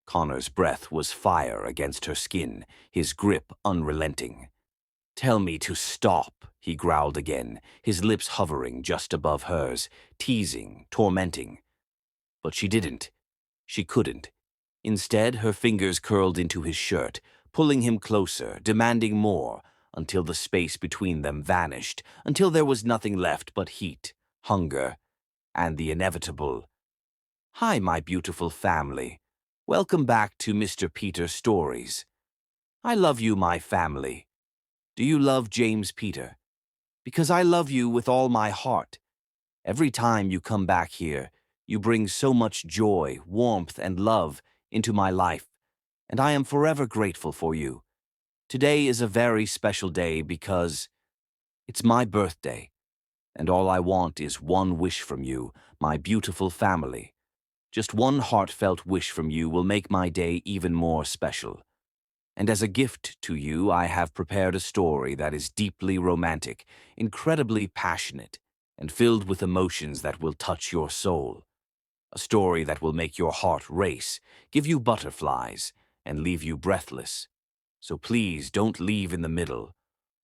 Connor's breath was fire against her skin, his grip unrelenting. "Tell me to stop," he growled again, his lips hovering just above hers, teasing, tormenting. But she didn't. She couldn't. Instead, her fingers curled into his shirt, pulling him closer, demanding more, until the space between them vanished, until there was nothing left but heat, hunger, and the inevitable. "Hi, my beautiful family. Welcome back to Mr. Peter Stories. I love you, my family. Do you love James Peter? Because I love you with all my heart. Every time you come back here, you bring so much joy, warmth, and love into my life, and I am forever grateful for you. Today is a very special day because it's my birthday, and all I want is one wish from you, my beautiful family. Just one heartfelt wish from you will make my day even more special. And as a gift to you, I have prepared a story that is deeply romantic, incredibly passionate, and filled with emotions that will touch your soul. A story that will make your heart race, give you butterflies, and leave you breathless. So please don't leave in the middle.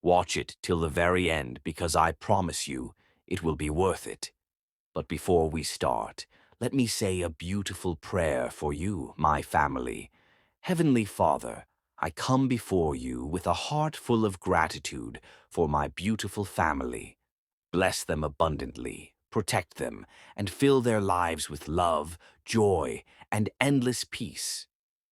Watch it till the very end because I promise you it will be worth it. But before we start, let me say a beautiful prayer for you, my family. Heavenly Father, I come before you with a heart full of gratitude for my beautiful family. Bless them abundantly, protect them, and fill their lives with love, joy, and endless peace.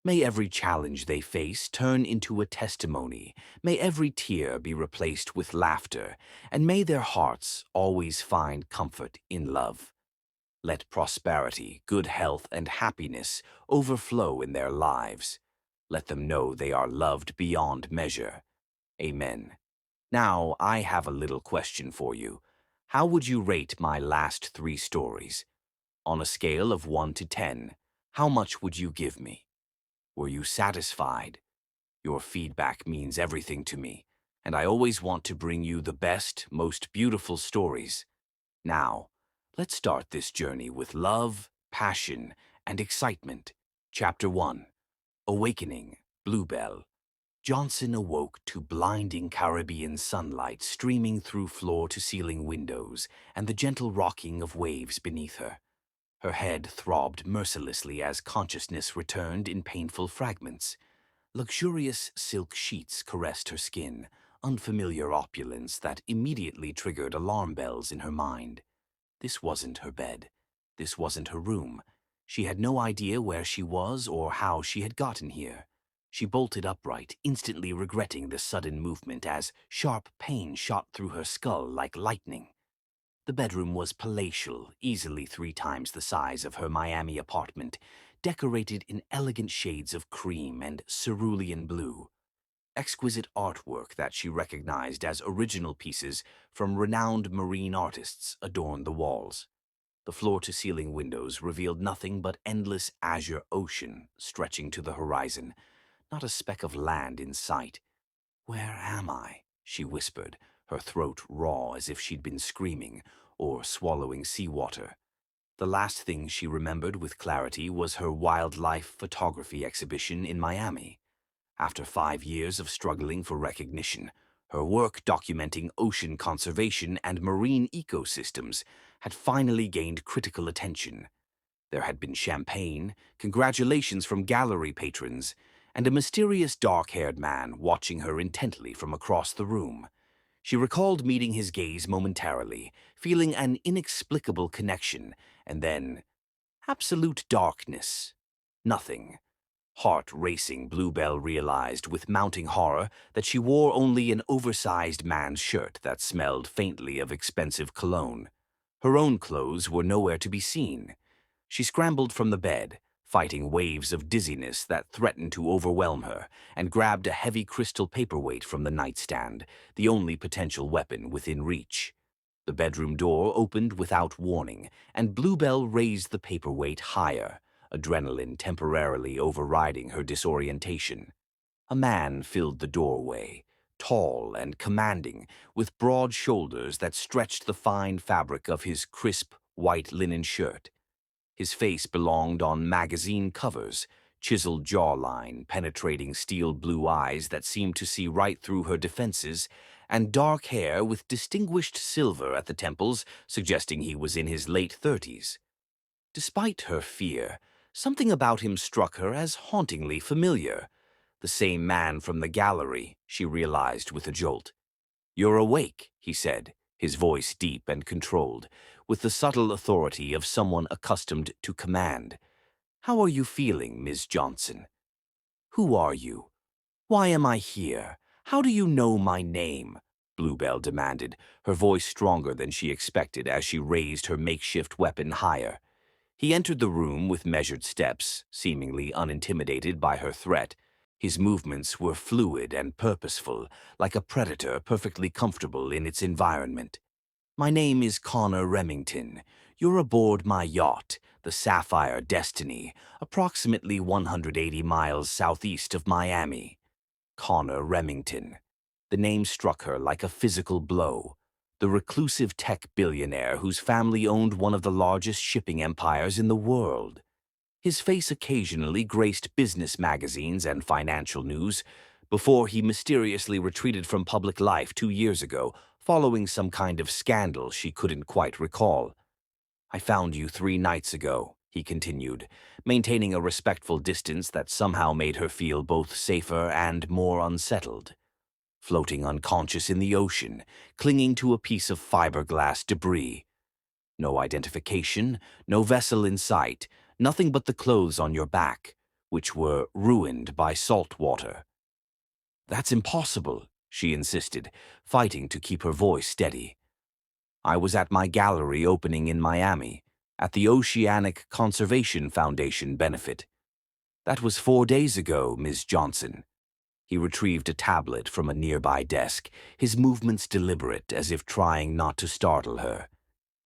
May every challenge they face turn into a testimony. May every tear be replaced with laughter, and may their hearts always find comfort in love. Let prosperity, good health, and happiness overflow in their lives. Let them know they are loved beyond measure. Amen. Now, I have a little question for you. How would you rate my last 3 stories? On a scale of 1 to 10, how much would you give me? Were you satisfied? Your feedback means everything to me, and I always want to bring you the best, most beautiful stories. Now, let's start this journey with love, passion, and excitement. Chapter 1. Awakening, Bluebell. Johnson awoke to blinding Caribbean sunlight streaming through floor-to-ceiling windows and the gentle rocking of waves beneath her. Her head throbbed mercilessly as consciousness returned in painful fragments. Luxurious silk sheets caressed her skin, unfamiliar opulence that immediately triggered alarm bells in her mind. This wasn't her bed. This wasn't her room. She had no idea where she was or how she had gotten here. She bolted upright, instantly regretting the sudden movement as sharp pain shot through her skull like lightning. The bedroom was palatial, easily 3 times the size of her Miami apartment, decorated in elegant shades of cream and cerulean blue. Exquisite artwork that she recognized as original pieces from renowned marine artists adorned the walls. The floor-to-ceiling windows revealed nothing but endless azure ocean stretching to the horizon, not a speck of land in sight. "Where am I?" she whispered, her throat raw as if she'd been screaming or swallowing seawater. The last thing she remembered with clarity was her wildlife photography exhibition in Miami. After 5 years of struggling for recognition, her work documenting ocean conservation and marine ecosystems had finally gained critical attention. There had been champagne, congratulations from gallery patrons, and a mysterious dark-haired man watching her intently from across the room. She recalled meeting his gaze momentarily, feeling an inexplicable connection, and then absolute darkness. Nothing. Heart-racing, Bluebell realized with mounting horror that she wore only an oversized man's shirt that smelled faintly of expensive cologne. Her own clothes were nowhere to be seen. She scrambled from the bed, fighting waves of dizziness that threatened to overwhelm her, and grabbed a heavy crystal paperweight from the nightstand, the only potential weapon within reach. The bedroom door opened without warning, and Bluebell raised the paperweight higher, adrenaline temporarily overriding her disorientation. A man filled the doorway, tall and commanding, with broad shoulders that stretched the fine fabric of his crisp, white linen shirt. His face belonged on magazine covers, chiseled jawline, penetrating steel blue eyes that seemed to see right through her defenses, and dark hair with distinguished silver at the temples, suggesting he was in his late 30s. Despite her fear, something about him struck her as hauntingly familiar. The same man from the gallery, she realized with a jolt. "You're awake," he said, his voice deep and controlled, with the subtle authority of someone accustomed to command. "How are you feeling, Miss Johnson? Who are you? Why am I here? How do you know my name?" Bluebell demanded, her voice stronger than she expected as she raised her makeshift weapon higher. He entered the room with measured steps, seemingly unintimidated by her threat. His movements were fluid and purposeful, like a predator perfectly comfortable in its environment. "My name is Connor Remington. You're aboard my yacht, the Sapphire Destiny, approximately 180 miles southeast of Miami." Connor Remington. The name struck her like a physical blow. The reclusive tech billionaire whose family owned one of the largest shipping empires in the world. His face occasionally graced business magazines and financial news before he mysteriously retreated from public life 2 years ago, following some kind of scandal she couldn't quite recall. "I found you 3 nights ago," he continued, maintaining a respectful distance that somehow made her feel both safer and more unsettled. "Floating unconscious in the ocean, clinging to a piece of fiberglass debris. No identification, no vessel in sight, nothing but the clothes on your back, which were ruined by salt water." "That's impossible," she insisted, fighting to keep her voice steady. "I was at my gallery opening in Miami, at the Oceanic Conservation Foundation benefit. That was 4 days ago, Ms. Johnson." He retrieved a tablet from a nearby desk, his movements deliberate as if trying not to startle her.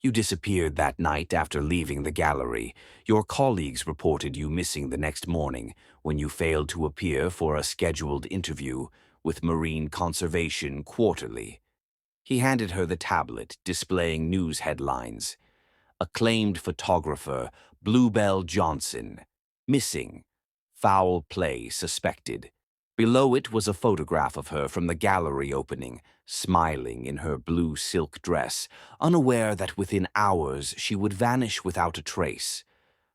"You disappeared that night after leaving the gallery. Your colleagues reported you missing the next morning when you failed to appear for a scheduled interview with Marine Conservation Quarterly." He handed her the tablet, displaying news headlines. "Acclaimed photographer Bluebell Johnson. Missing. Foul play suspected." Below it was a photograph of her from the gallery opening, smiling in her blue silk dress, unaware that within hours she would vanish without a trace.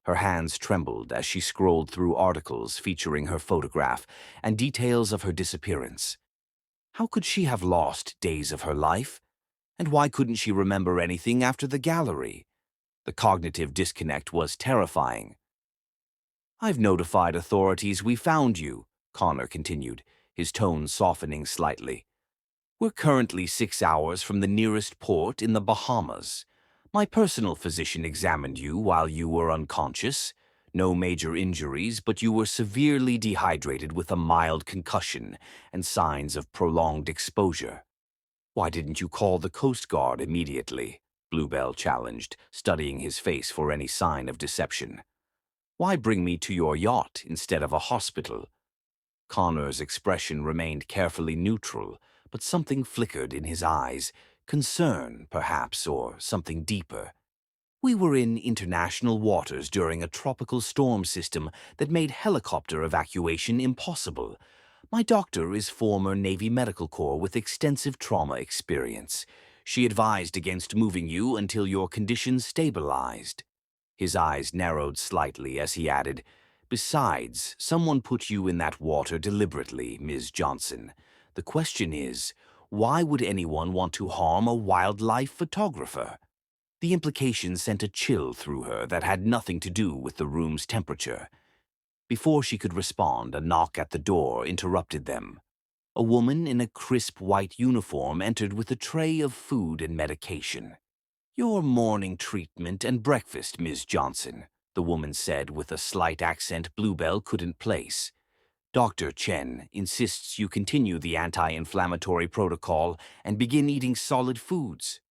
Her hands trembled as she scrolled through articles featuring her photograph and details of her disappearance. How could she have lost days of her life? And why couldn't she remember anything after the gallery? The cognitive disconnect was terrifying. "I've notified authorities we found you," Connor continued, his tone softening slightly. "We're currently 6 hours from the nearest port in the Bahamas. My personal physician examined you while you were unconscious. No major injuries, but you were severely dehydrated with a mild concussion and signs of prolonged exposure." "Why didn't you call the Coast Guard immediately?" Bluebell challenged, studying his face for any sign of deception. "Why bring me to your yacht instead of a hospital?" Connor's expression remained carefully neutral, but something flickered in his eyes, concern, perhaps, or something deeper. "We were in international waters during a tropical storm system that made helicopter evacuation impossible. My doctor is former Navy Medical Corps with extensive trauma experience. She advised against moving you until your condition stabilized." His eyes narrowed slightly as he added, "Besides, someone put you in that water deliberately, Ms. Johnson. The question is, why would anyone want to harm a wildlife photographer?" The implication sent a chill through her that had nothing to do with the room's temperature. Before she could respond, a knock at the door interrupted them. A woman in a crisp white uniform entered with a tray of food and medication. "Your morning treatment and breakfast, Ms. Johnson," the woman said with a slight accent Bluebell couldn't place. "Dr. Chen insists you continue the anti-inflammatory protocol and begin eating solid foods."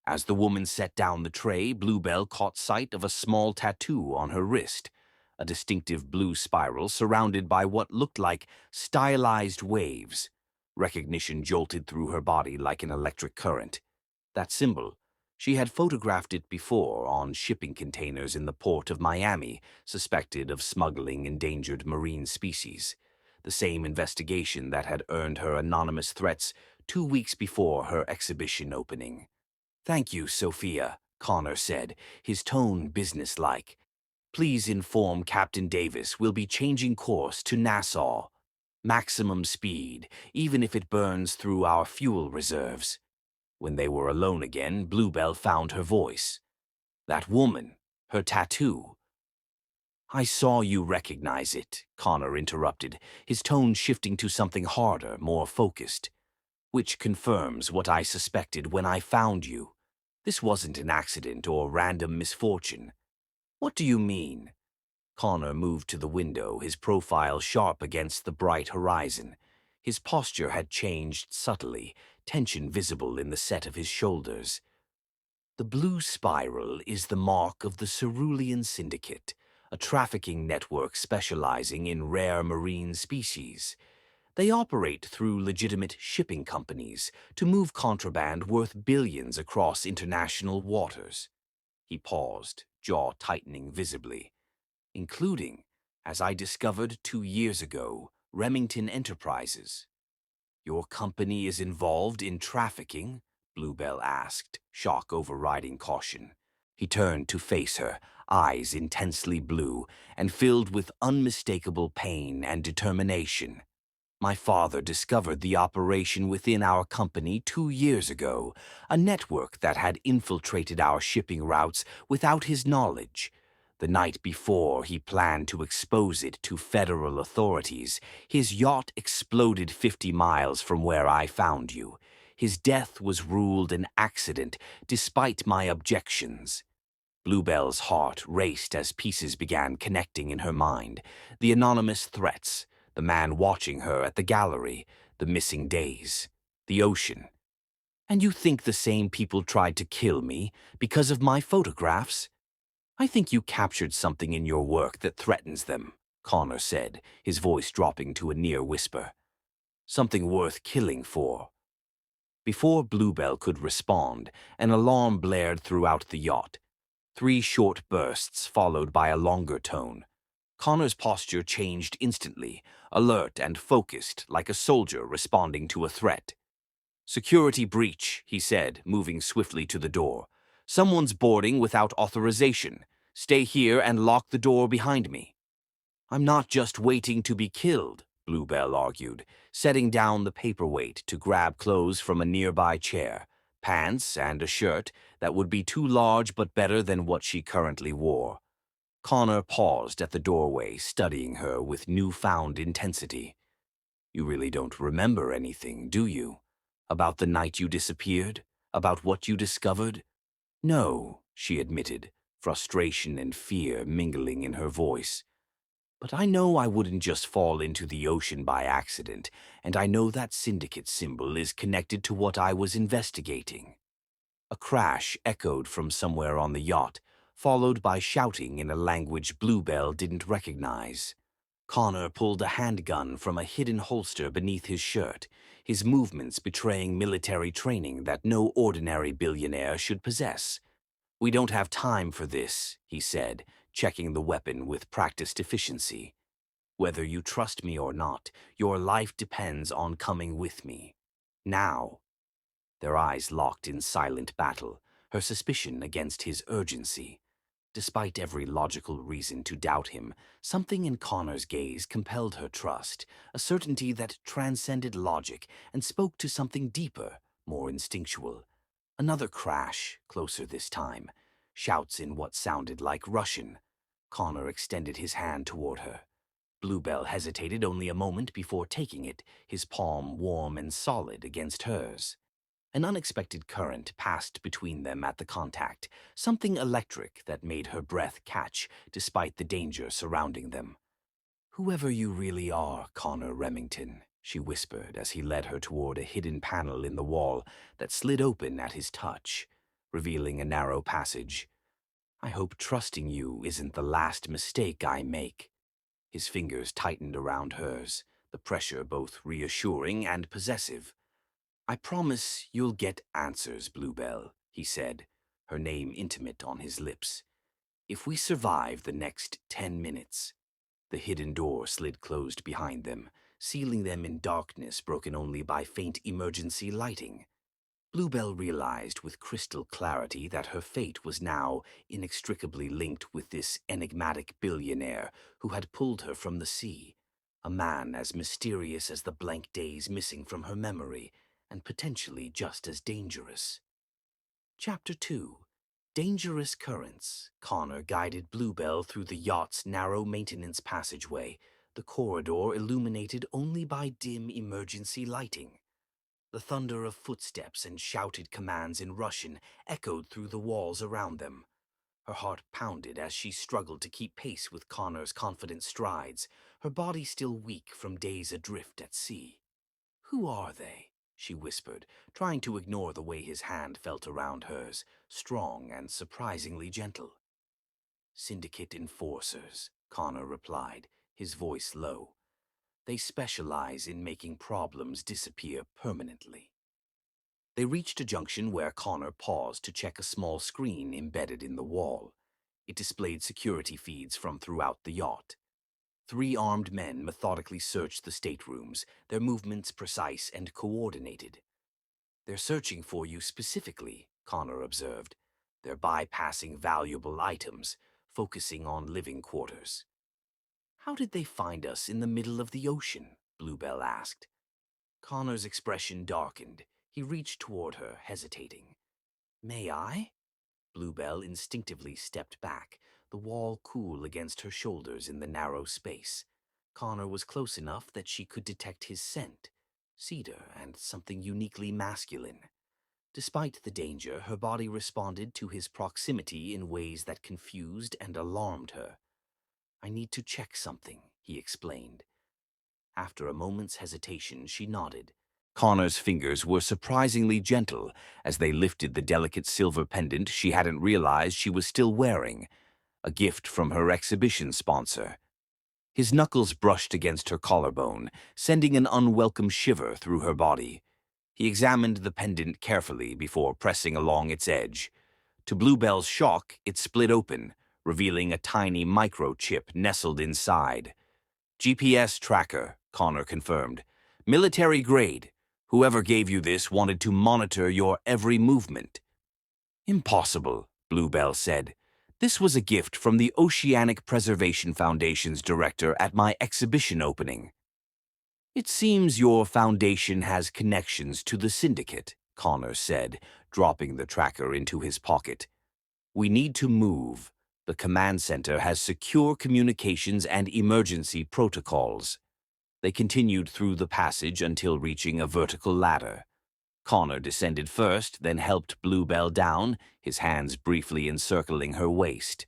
As the woman set down the tray, Bluebell caught sight of a small tattoo on her wrist, a distinctive blue spiral surrounded by what looked like stylized waves. Recognition jolted through her body like an electric current. That symbol, She had photographed it before on shipping containers in the port of Miami, suspected of smuggling endangered marine species. The same investigation that had earned her anonymous threats 2 weeks before her exhibition opening. "Thank you, Sophia," Connor said, his tone businesslike. "Please inform Captain Davis we'll be changing course to Nassau. Maximum speed, even if it burns through our fuel reserves." When they were alone again, Bluebell found her voice. "That woman, her tattoo." "I saw you recognize it," Connor interrupted, his tone shifting to something harder, more focused. "Which confirms what I suspected when I found you. This wasn't an accident or random misfortune." "What do you mean?" Connor moved to the window, his profile sharp against the bright horizon. His posture had changed subtly, tension visible in the set of his shoulders. "The blue spiral is the mark of the Cerulean Syndicate, a trafficking network specializing in rare marine species. They operate through legitimate shipping companies to move contraband worth billions across international waters." He paused, jaw tightening visibly. "Including, as I discovered 2 years ago, Remington Enterprises." "Your company is involved in trafficking?" Bluebell asked, shock overriding caution. He turned to face her, eyes intensely blue and filled with unmistakable pain and determination. "My father discovered the operation within our company 2 years ago, a network that had infiltrated our shipping routes without his knowledge. The night before he planned to expose it to federal authorities, his yacht exploded 50 miles from where I found you. His death was ruled an accident, despite my objections." Bluebell's heart raced as pieces began connecting in her mind. The anonymous threats, the man watching her at the gallery, the missing days, the ocean. "And you think the same people tried to kill me because of my photographs?" "I think you captured something in your work that threatens them," Connor said, his voice dropping to a near whisper. "Something worth killing for." Before Bluebell could respond, an alarm blared throughout the yacht. 3 short bursts followed by a longer tone. Connor's posture changed instantly, alert and focused like a soldier responding to a threat. "Security breach," he said, moving swiftly to the door. "Someone's boarding without authorization. Stay here and lock the door behind me." "I'm not just waiting to be killed," Bluebell argued, setting down the paperweight to grab clothes from a nearby chair, pants and a shirt that would be too large but better than what she currently wore. Connor paused at the doorway, studying her with newfound intensity. "You really don't remember anything, do you? About the night you disappeared? About what you discovered?" "No," she admitted, frustration and fear mingling in her voice. "But I know I wouldn't just fall into the ocean by accident, and I know that syndicate symbol is connected to what I was investigating." A crash echoed from somewhere on the yacht, followed by shouting in a language Bluebell didn't recognize. Connor pulled a handgun from a hidden holster beneath his shirt, his movements betraying military training that no ordinary billionaire should possess. "We don't have time for this," he said, checking the weapon with practiced efficiency. "Whether you trust me or not, your life depends on coming with me. Now." Their eyes locked in silent battle, her suspicion against his urgency. Despite every logical reason to doubt him, something in Connor's gaze compelled her trust, a certainty that transcended logic and spoke to something deeper, more instinctual. Another crash, closer this time. Shouts in what sounded like Russian. Connor extended his hand toward her. Bluebell hesitated only a moment before taking it, his palm warm and solid against hers. An unexpected current passed between them at the contact, something electric that made her breath catch despite the danger surrounding them. "Whoever you really are, Connor Remington," she whispered as he led her toward a hidden panel in the wall that slid open at his touch, revealing a narrow passage. "I hope trusting you isn't the last mistake I make." His fingers tightened around hers, the pressure both reassuring and possessive. "I promise you'll get answers, Bluebell," he said. her name intimate on his lips. If we survive the next 10 minutes. The hidden door slid closed behind them, sealing them in darkness broken only by faint emergency lighting. Bluebell realized with crystal clarity that her fate was now inextricably linked with this enigmatic billionaire who had pulled her from the sea, a man as mysterious as the blank days missing from her memory, and potentially just as dangerous. Chapter 2. Dangerous Currents. Connor guided Bluebell through the yacht's narrow maintenance passageway, the corridor illuminated only by dim emergency lighting. The thunder of footsteps and shouted commands in Russian echoed through the walls around them. Her heart pounded as she struggled to keep pace with Connor's confident strides, her body still weak from days adrift at sea. "Who are they?" she whispered, trying to ignore the way his hand felt around hers, strong and surprisingly gentle. "Syndicate enforcers," Connor replied, his voice low. "They specialize in making problems disappear permanently." They reached a junction where Connor paused to check a small screen embedded in the wall. It displayed security feeds from throughout the yacht. 3 armed men methodically searched the staterooms, their movements precise and coordinated. "They're searching for you specifically," Connor observed. "They're bypassing valuable items, focusing on living quarters." "How did they find us in the middle of the ocean?" Bluebell asked. Connor's expression darkened. He reached toward her, hesitating. "May I?" Bluebell instinctively stepped back, the wall cool against her shoulders in the narrow space. Connor was close enough that she could detect his scent, cedar and something uniquely masculine. Despite the danger, her body responded to his proximity in ways that confused and alarmed her. "I need to check something," he explained. After a moment's hesitation, she nodded. Connor's fingers were surprisingly gentle as they lifted the delicate silver pendant she hadn't realized she was still wearing, a gift from her exhibition sponsor. His knuckles brushed against her collarbone, sending an unwelcome shiver through her body. He examined the pendant carefully before pressing along its edge. To Bluebell's shock, it split open, revealing a tiny microchip nestled inside. "GPS tracker," Connor confirmed. "Military grade. Whoever gave you this wanted to monitor your every movement." "Impossible," Bluebell said. "This was a gift from the Oceanic Preservation Foundation's director at my exhibition opening." "It seems your foundation has connections to the syndicate," Connor said, dropping the tracker into his pocket. "We need to move. The command center has secure communications and emergency protocols." They continued through the passage until reaching a vertical ladder. Connor descended first, then helped Bluebell down, his hands briefly encircling her waist.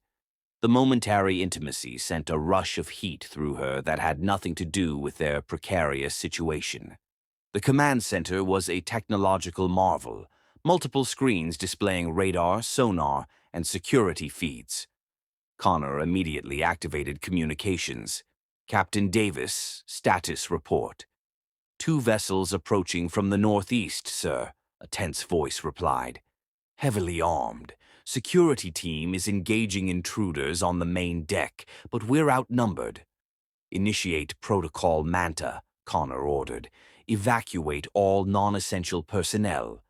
The momentary intimacy sent a rush of heat through her that had nothing to do with their precarious situation. The command center was a technological marvel, multiple screens displaying radar, sonar, and security feeds. Connor immediately activated communications. "Captain Davis, status report." "2 vessels approaching from the northeast, sir," a tense voice replied. "Heavily armed. Security team is engaging intruders on the main deck, but we're outnumbered." "Initiate Protocol Manta," Connor ordered. "Evacuate all non-essential personnel."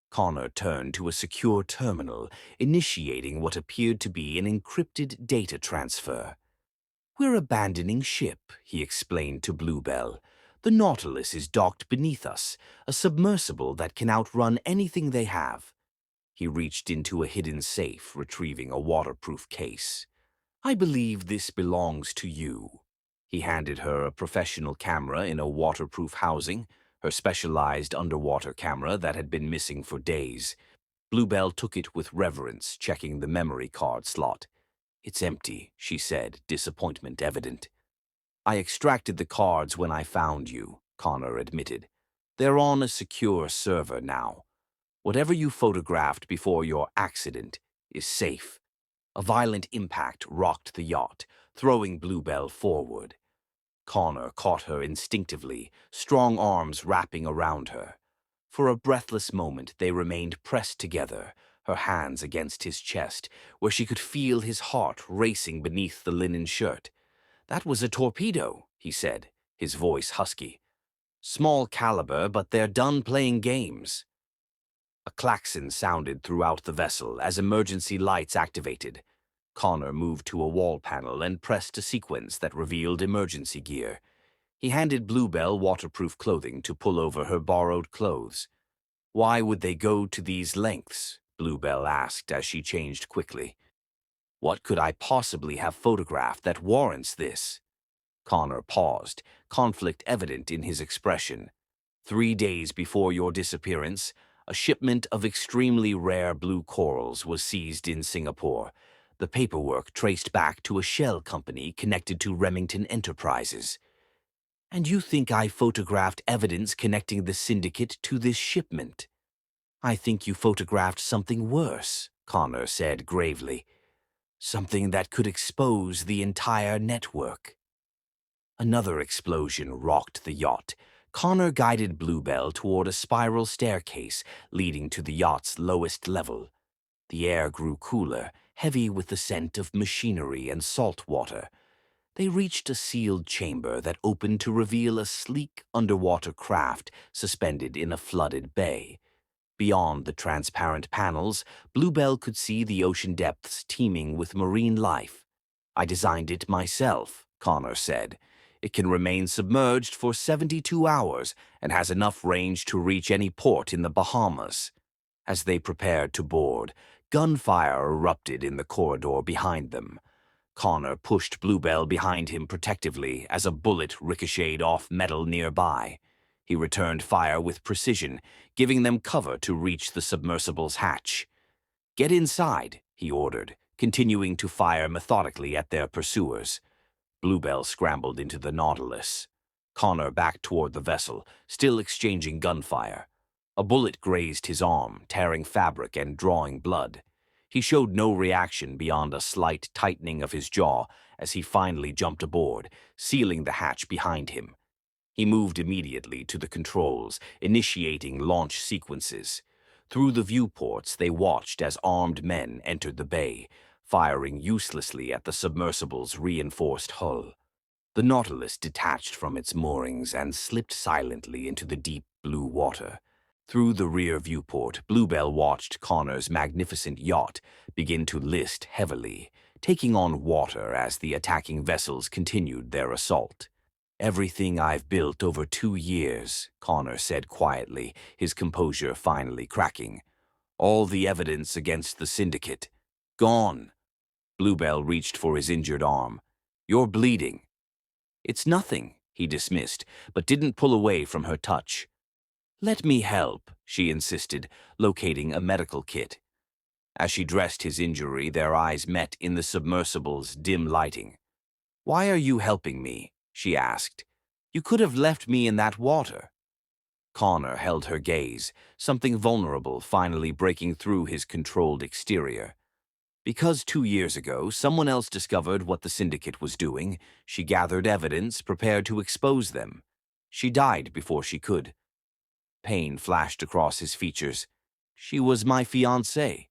Connor turned to a secure terminal, initiating what appeared to be an encrypted data transfer. "We're abandoning ship," he explained to Bluebell. "The Nautilus is docked beneath us, a submersible that can outrun anything they have." He reached into a hidden safe, retrieving a waterproof case. "I believe this belongs to you." He handed her a professional camera in a waterproof housing, her specialized underwater camera that had been missing for days. Bluebell took it with reverence, checking the memory card slot. "It's empty," she said, disappointment evident. "I extracted the cards when I found you," Connor admitted. "They're on a secure server now. Whatever you photographed before your accident is safe." A violent impact rocked the yacht, throwing Bluebell forward. Connor caught her instinctively, strong arms wrapping around her. For a breathless moment they remained pressed together, her hands against his chest, where she could feel his heart racing beneath the linen shirt. "That was a torpedo," he said, his voice husky. "Small caliber, but they're done playing games." A klaxon sounded throughout the vessel as emergency lights activated. Connor moved to a wall panel and pressed a sequence that revealed emergency gear. He handed Bluebell waterproof clothing to pull over her borrowed clothes. "Why would they go to these lengths?" Bluebell asked as she changed quickly. "What could I possibly have photographed that warrants this?" Connor paused, conflict evident in his expression. 3 days before your disappearance, a shipment of extremely rare blue corals was seized in Singapore. The paperwork traced back to a shell company connected to Remington Enterprises. "And you think I photographed evidence connecting the syndicate to this shipment?" "I think you photographed something worse," Connor said gravely. "Something that could expose the entire network." Another explosion rocked the yacht. Connor guided Bluebell toward a spiral staircase leading to the yacht's lowest level. The air grew cooler, heavy with the scent of machinery and salt water. They reached a sealed chamber that opened to reveal a sleek underwater craft suspended in a flooded bay. Beyond the transparent panels, Bluebell could see the ocean depths teeming with marine life. "I designed it myself," Connor said. "It can remain submerged for 72 hours and has enough range to reach any port in the Bahamas." As they prepared to board, gunfire erupted in the corridor behind them. Connor pushed Bluebell behind him protectively as a bullet ricocheted off metal nearby. He returned fire with precision, giving them cover to reach the submersible's hatch. "Get inside," he ordered, continuing to fire methodically at their pursuers. Bluebell scrambled into the Nautilus. Connor backed toward the vessel, still exchanging gunfire. A bullet grazed his arm, tearing fabric and drawing blood. He showed no reaction beyond a slight tightening of his jaw as he finally jumped aboard, sealing the hatch behind him. He moved immediately to the controls, initiating launch sequences. Through the viewports, they watched as armed men entered the bay, firing uselessly at the submersible's reinforced hull. The Nautilus detached from its moorings and slipped silently into the deep blue water. Through the rear viewport, Bluebell watched Connor's magnificent yacht begin to list heavily, taking on water as the attacking vessels continued their assault. "Everything I've built over 2 years," Connor said quietly, his composure finally cracking. "All the evidence against the syndicate. Gone." Bluebell reached for his injured arm. "You're bleeding." "It's nothing," he dismissed, but didn't pull away from her touch. "Let me help," she insisted, locating a medical kit. As she dressed his injury, their eyes met in the submersible's dim lighting. "Why are you helping me?" she asked. "You could have left me in that water." Connor held her gaze, something vulnerable finally breaking through his controlled exterior. "Because 2 years ago, someone else discovered what the syndicate was doing. She gathered evidence, prepared to expose them. She died before she could." Pain flashed across his features. "She was my fiancée."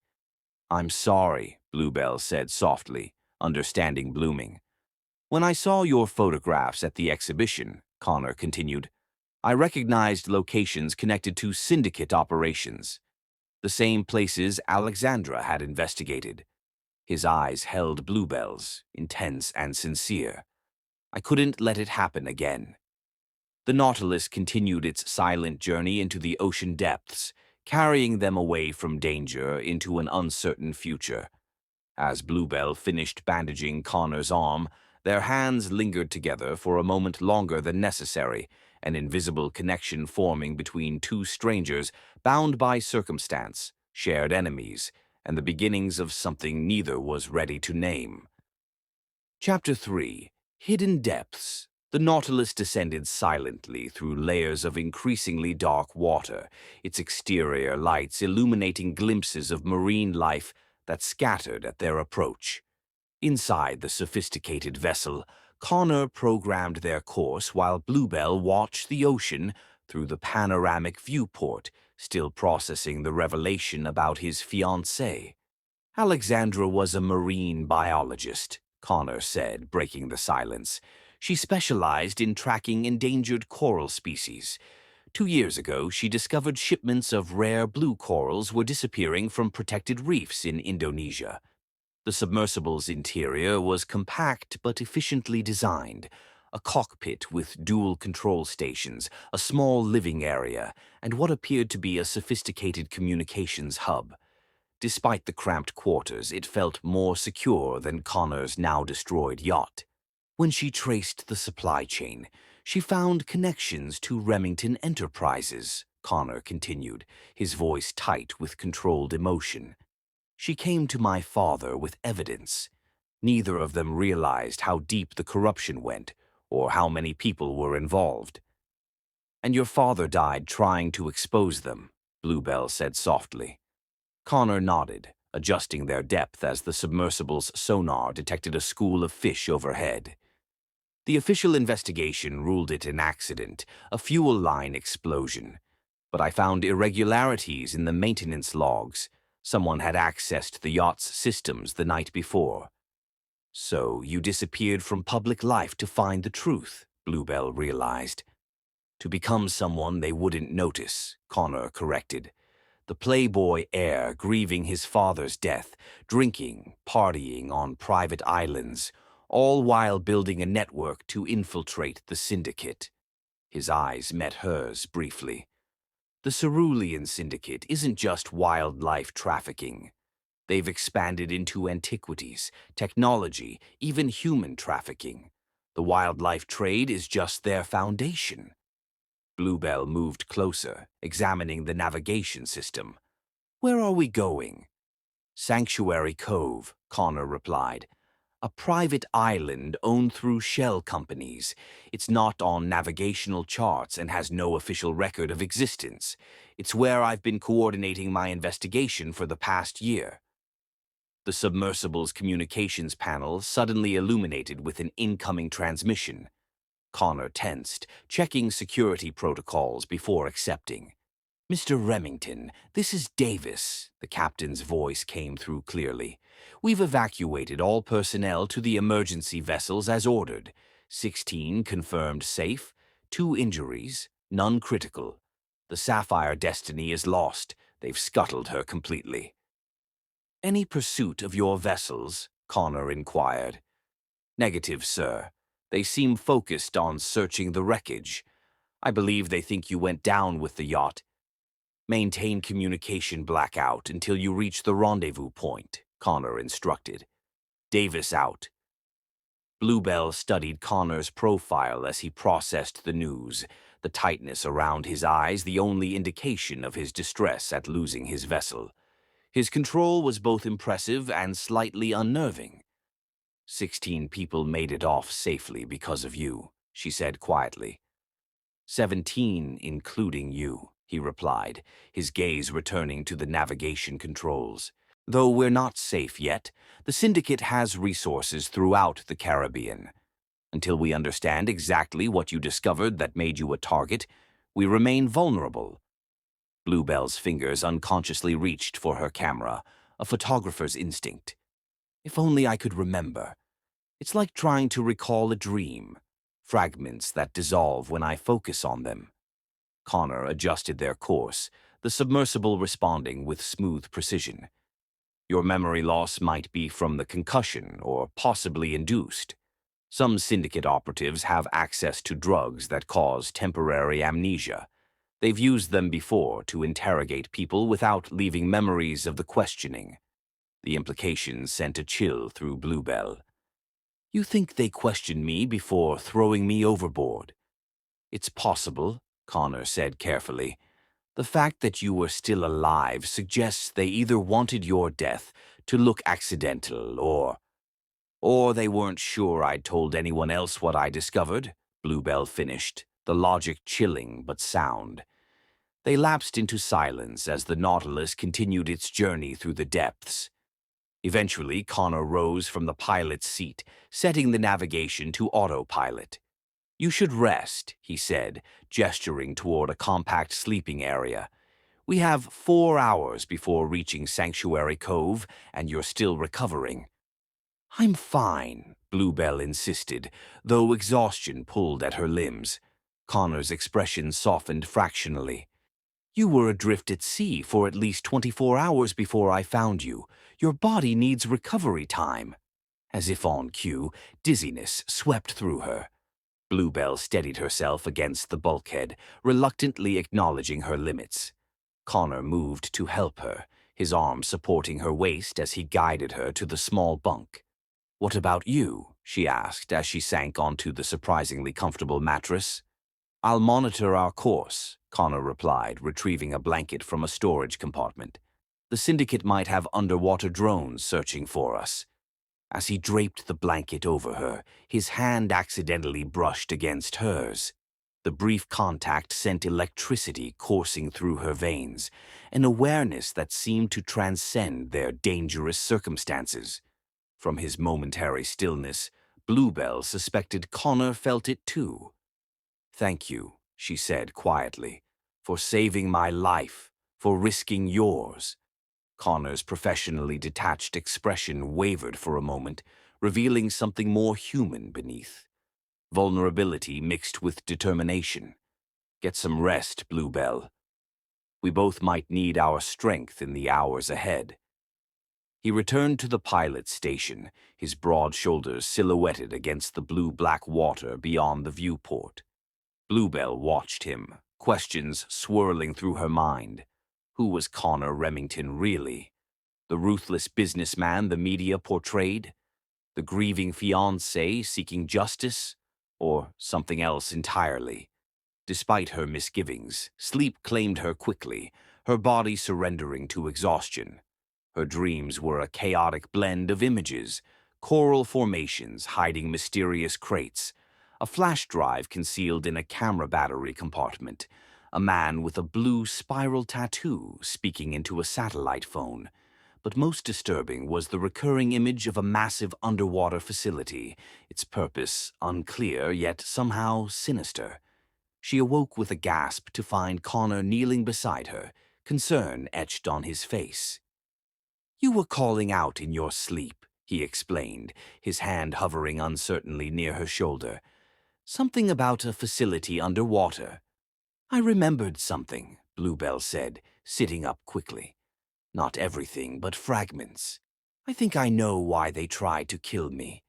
"I'm sorry," Bluebell said softly, understanding blooming. "When I saw your photographs at the exhibition," Connor continued, "I recognized locations connected to syndicate operations. The same places Alexandra had investigated." His eyes held Bluebell's, intense and sincere. "I couldn't let it happen again." The Nautilus continued its silent journey into the ocean depths, carrying them away from danger into an uncertain future. As Bluebell finished bandaging Connor's arm, their hands lingered together for a moment longer than necessary, an invisible connection forming between two strangers bound by circumstance, shared enemies, and the beginnings of something neither was ready to name. Chapter 3. Hidden Depths. The Nautilus descended silently through layers of increasingly dark water, its exterior lights illuminating glimpses of marine life that scattered at their approach. Inside the sophisticated vessel, Connor programmed their course while Bluebell watched the ocean, through the panoramic viewport, still processing the revelation about his fiancée. Alexandra was a marine biologist, Connor said, breaking the silence. She specialized in tracking endangered coral species. 2 years ago, she discovered shipments of rare blue corals were disappearing from protected reefs in Indonesia. The submersible's interior was compact but efficiently designed. A cockpit with dual control stations, a small living area, and what appeared to be a sophisticated communications hub. Despite the cramped quarters, it felt more secure than Connor's now-destroyed yacht. When she traced the supply chain, she found connections to Remington Enterprises, Connor continued, his voice tight with controlled emotion. She came to my father with evidence. Neither of them realized how deep the corruption went, or how many people were involved. And your father died trying to expose them, Bluebell said softly. Connor nodded, adjusting their depth as the submersible's sonar detected a school of fish overhead. The official investigation ruled it an accident, a fuel line explosion. But I found irregularities in the maintenance logs. Someone had accessed the yacht's systems the night before. So you disappeared from public life to find the truth, Bluebell realized. To become someone they wouldn't notice, Connor corrected. The playboy heir grieving his father's death, drinking, partying on private islands, all while building a network to infiltrate the syndicate. His eyes met hers briefly. The Cerulean Syndicate isn't just wildlife trafficking. They've expanded into antiquities, technology, even human trafficking. The wildlife trade is just their foundation. Bluebell moved closer, examining the navigation system. Where are we going? Sanctuary Cove, Connor replied. A private island owned through shell companies. It's not on navigational charts and has no official record of existence. It's where I've been coordinating my investigation for the past year. The submersible's communications panel suddenly illuminated with an incoming transmission. Connor tensed, checking security protocols before accepting. Mr. Remington, this is Davis, the captain's voice came through clearly. We've evacuated all personnel to the emergency vessels as ordered. 16 confirmed safe, 2 injuries, none critical. The Sapphire Destiny is lost. They've scuttled her completely. Any pursuit of your vessels? Connor inquired. Negative, sir. They seem focused on searching the wreckage. I believe they think you went down with the yacht. Maintain communication blackout until you reach the rendezvous point, Connor instructed. Davis out. Bluebell studied Connor's profile as he processed the news, the tightness around his eyes the only indication of his distress at losing his vessel. His control was both impressive and slightly unnerving. 16 people made it off safely because of you, she said quietly. 17, including you, he replied, his gaze returning to the navigation controls. Though we're not safe yet, the Syndicate has resources throughout the Caribbean. Until we understand exactly what you discovered that made you a target, we remain vulnerable. Bluebell's fingers unconsciously reached for her camera, a photographer's instinct. If only I could remember. It's like trying to recall a dream, fragments that dissolve when I focus on them. Connor adjusted their course, the submersible responding with smooth precision. Your memory loss might be from the concussion or possibly induced. Some Syndicate operatives have access to drugs that cause temporary amnesia. They've used them before to interrogate people without leaving memories of the questioning. The implication sent a chill through Bluebell. You think they questioned me before throwing me overboard? It's possible, Connor said carefully. The fact that you were still alive suggests they either wanted your death to look accidental or they weren't sure I'd told anyone else what I discovered, Bluebell finished, the logic chilling but sound. They lapsed into silence as the Nautilus continued its journey through the depths. Eventually, Connor rose from the pilot's seat, setting the navigation to autopilot. You should rest, he said, gesturing toward a compact sleeping area. We have 4 hours before reaching Sanctuary Cove, and you're still recovering. I'm fine, Bluebell insisted, though exhaustion pulled at her limbs. Connor's expression softened fractionally. You were adrift at sea for at least 24 hours before I found you. Your body needs recovery time. As if on cue, dizziness swept through her. Bluebell steadied herself against the bulkhead, reluctantly acknowledging her limits. Connor moved to help her, his arm supporting her waist as he guided her to the small bunk. "What about you?" she asked as she sank onto the surprisingly comfortable mattress. "I'll monitor our course," Connor replied, retrieving a blanket from a storage compartment. "The Syndicate might have underwater drones searching for us." As he draped the blanket over her, his hand accidentally brushed against hers. The brief contact sent electricity coursing through her veins, an awareness that seemed to transcend their dangerous circumstances. From his momentary stillness, Bluebell suspected Connor felt it too. "Thank you," she said quietly, "for saving my life, for risking yours." Connor's professionally detached expression wavered for a moment, revealing something more human beneath. Vulnerability mixed with determination. "Get some rest, Bluebell. We both might need our strength in the hours ahead." He returned to the pilot's station, his broad shoulders silhouetted against the blue-black water beyond the viewport. Bluebell watched him, questions swirling through her mind. Who was Connor Remington really? The ruthless businessman the media portrayed? The grieving fiancé seeking justice? Or something else entirely? Despite her misgivings, sleep claimed her quickly, her body surrendering to exhaustion. Her dreams were a chaotic blend of images, coral formations hiding mysterious crates, a flash drive concealed in a camera battery compartment, a man with a blue spiral tattoo speaking into a satellite phone. But most disturbing was the recurring image of a massive underwater facility, its purpose unclear yet somehow sinister. She awoke with a gasp to find Connor kneeling beside her, concern etched on his face. "You were calling out in your sleep," he explained, his hand hovering uncertainly near her shoulder. "Something about a facility underwater." "I remembered something," Bluebell said, sitting up quickly. "Not everything, but fragments. I think I know why they tried to kill me."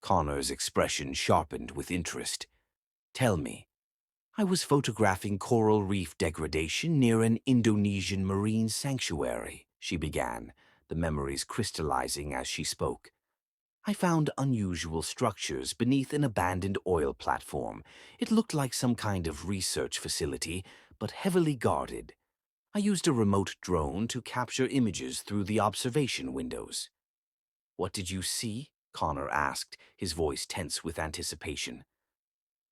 Connor's expression sharpened with interest. "Tell me." "I was photographing coral reef degradation near an Indonesian marine sanctuary," she began, the memories crystallizing as she spoke. "I found unusual structures beneath an abandoned oil platform. It looked like some kind of research facility, but heavily guarded. I used a remote drone to capture images through the observation windows." "What did you see?" Connor asked, his voice tense with anticipation.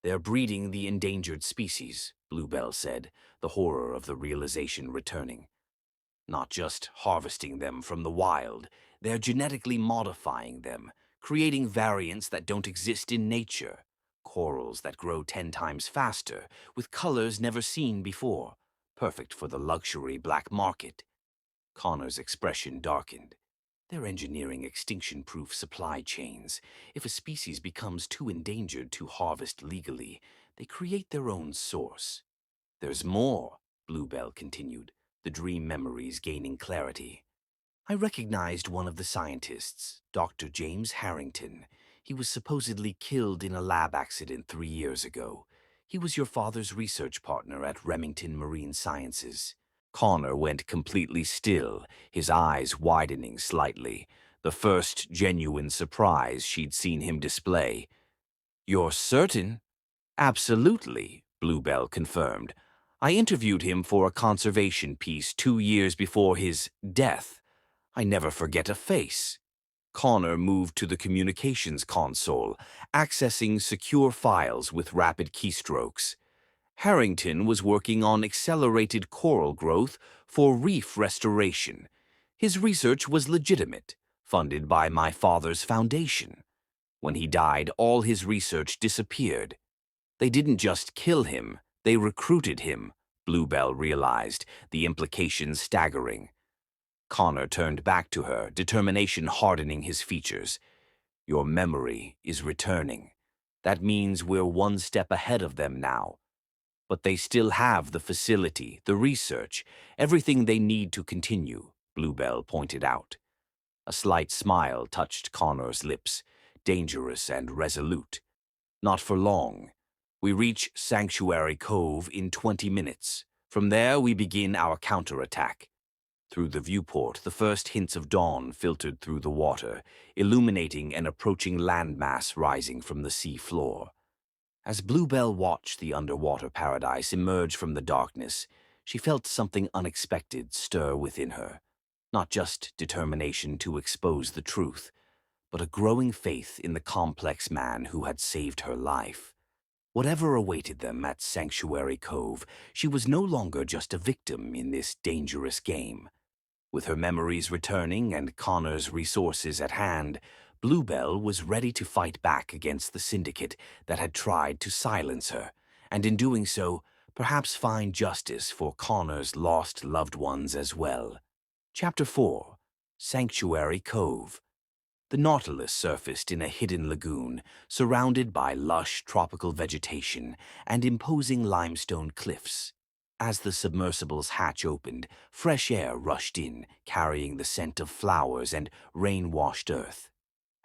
"They're breeding the endangered species," Bluebell said, the horror of the realization returning. "Not just harvesting them from the wild, they're genetically modifying them, creating variants that don't exist in nature. Corals that grow 10 times faster, with colors never seen before, perfect for the luxury black market." Connor's expression darkened. "They're engineering extinction-proof supply chains. If a species becomes too endangered to harvest legally, they create their own source." "There's more," Bluebell continued, the dream memories gaining clarity. "I recognized one of the scientists, Dr. James Harrington. He was supposedly killed in a lab accident 3 years ago. He was your father's research partner at Remington Marine Sciences." Connor went completely still, his eyes widening slightly, the first genuine surprise she'd seen him display. "You're certain?" "Absolutely," Bluebell confirmed. "I interviewed him for a conservation piece 2 years before his death. I never forget a face." Connor moved to the communications console, accessing secure files with rapid keystrokes. Harrington was working on accelerated coral growth for reef restoration. His research was legitimate, funded by my father's foundation. When he died, all his research disappeared. They didn't just kill him, they recruited him, Bluebell realized, the implications staggering. Connor turned back to her, determination hardening his features. Your memory is returning. That means we're one step ahead of them now. But they still have the facility, the research, everything they need to continue, Bluebell pointed out. A slight smile touched Connor's lips, dangerous and resolute. Not for long. We reach Sanctuary Cove in 20 minutes. From there, we begin our counterattack. Through the viewport, the first hints of dawn filtered through the water, illuminating an approaching landmass rising from the sea floor. As Bluebell watched the underwater paradise emerge from the darkness, she felt something unexpected stir within her. Not just determination to expose the truth, but a growing faith in the complex man who had saved her life. Whatever awaited them at Sanctuary Cove, she was no longer just a victim in this dangerous game. With her memories returning and Connor's resources at hand, Bluebell was ready to fight back against the syndicate that had tried to silence her, and in doing so, perhaps find justice for Connor's lost loved ones as well. Chapter 4. Sanctuary Cove. The Nautilus surfaced in a hidden lagoon, surrounded by lush tropical vegetation and imposing limestone cliffs. As the submersible's hatch opened, fresh air rushed in, carrying the scent of flowers and rain-washed earth.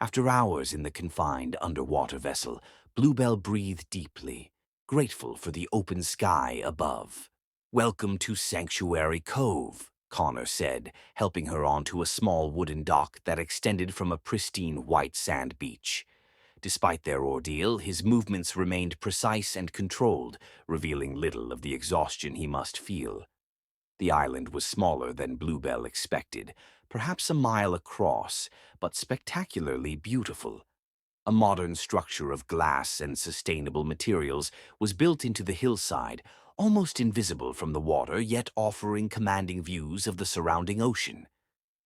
After hours in the confined underwater vessel, Bluebell breathed deeply, grateful for the open sky above. "Welcome to Sanctuary Cove," Connor said, helping her onto a small wooden dock that extended from a pristine white sand beach. Despite their ordeal, his movements remained precise and controlled, revealing little of the exhaustion he must feel. The island was smaller than Bluebell expected, perhaps a mile across, but spectacularly beautiful. A modern structure of glass and sustainable materials was built into the hillside, almost invisible from the water, yet offering commanding views of the surrounding ocean.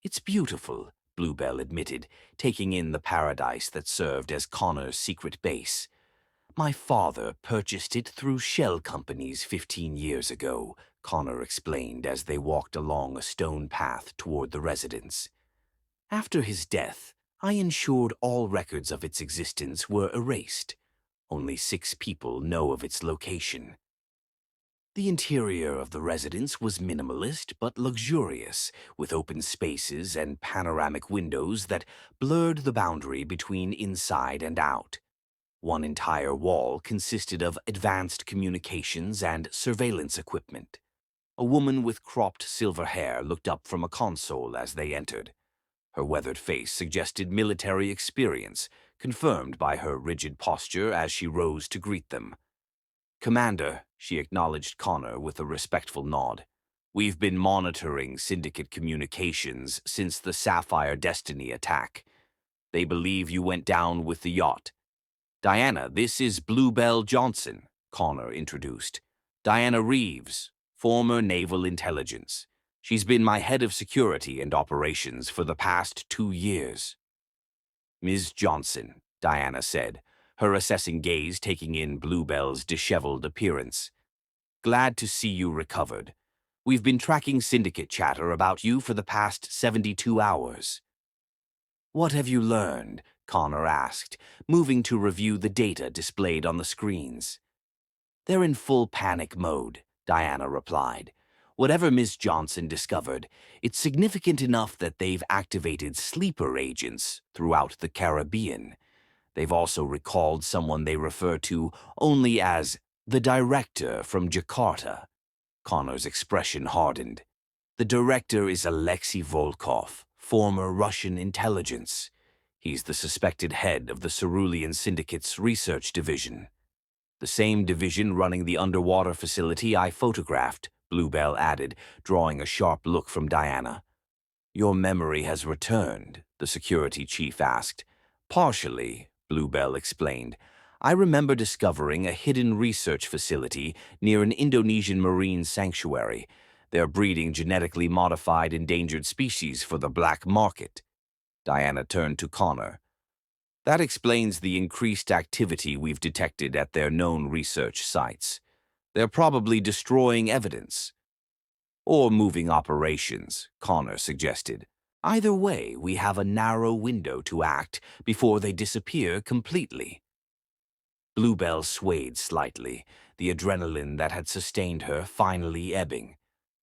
"It's beautiful," Bluebell admitted, taking in the paradise that served as Connor's secret base. "My father purchased it through shell companies 15 years ago," Connor explained as they walked along a stone path toward the residence. "After his death, I ensured all records of its existence were erased. Only 6 people know of its location." The interior of the residence was minimalist but luxurious, with open spaces and panoramic windows that blurred the boundary between inside and out. One entire wall consisted of advanced communications and surveillance equipment. A woman with cropped silver hair looked up from a console as they entered. Her weathered face suggested military experience, confirmed by her rigid posture as she rose to greet them. "Commander," she acknowledged Connor with a respectful nod. "We've been monitoring Syndicate communications since the Sapphire Destiny attack. They believe you went down with the yacht." "Diana, this is Bluebell Johnson," Connor introduced. "Diana Reeves, former Naval Intelligence. She's been my head of security and operations for the past 2 years." "Ms. Johnson," Diana said, her assessing gaze taking in Bluebell's disheveled appearance. "Glad to see you recovered. We've been tracking Syndicate chatter about you for the past 72 hours. "What have you learned?" Connor asked, moving to review the data displayed on the screens. "They're in full panic mode," Diana replied. "Whatever Ms. Johnson discovered, it's significant enough that they've activated sleeper agents throughout the Caribbean. They've also recalled someone they refer to only as the Director from Jakarta." Connor's expression hardened. "The Director is Alexei Volkov, former Russian intelligence. He's the suspected head of the Cerulean Syndicate's research division." "The same division running the underwater facility I photographed," Bluebell added, drawing a sharp look from Diana. "Your memory has returned?" the security chief asked. "Partially," Bluebell explained. "I remember discovering a hidden research facility near an Indonesian marine sanctuary. They're breeding genetically modified endangered species for the black market." Diana turned to Connor. That explains the increased activity we've detected at their known research sites. They're probably destroying evidence. Or moving operations, Connor suggested. Either way, we have a narrow window to act before they disappear completely. Bluebell swayed slightly, the adrenaline that had sustained her finally ebbing.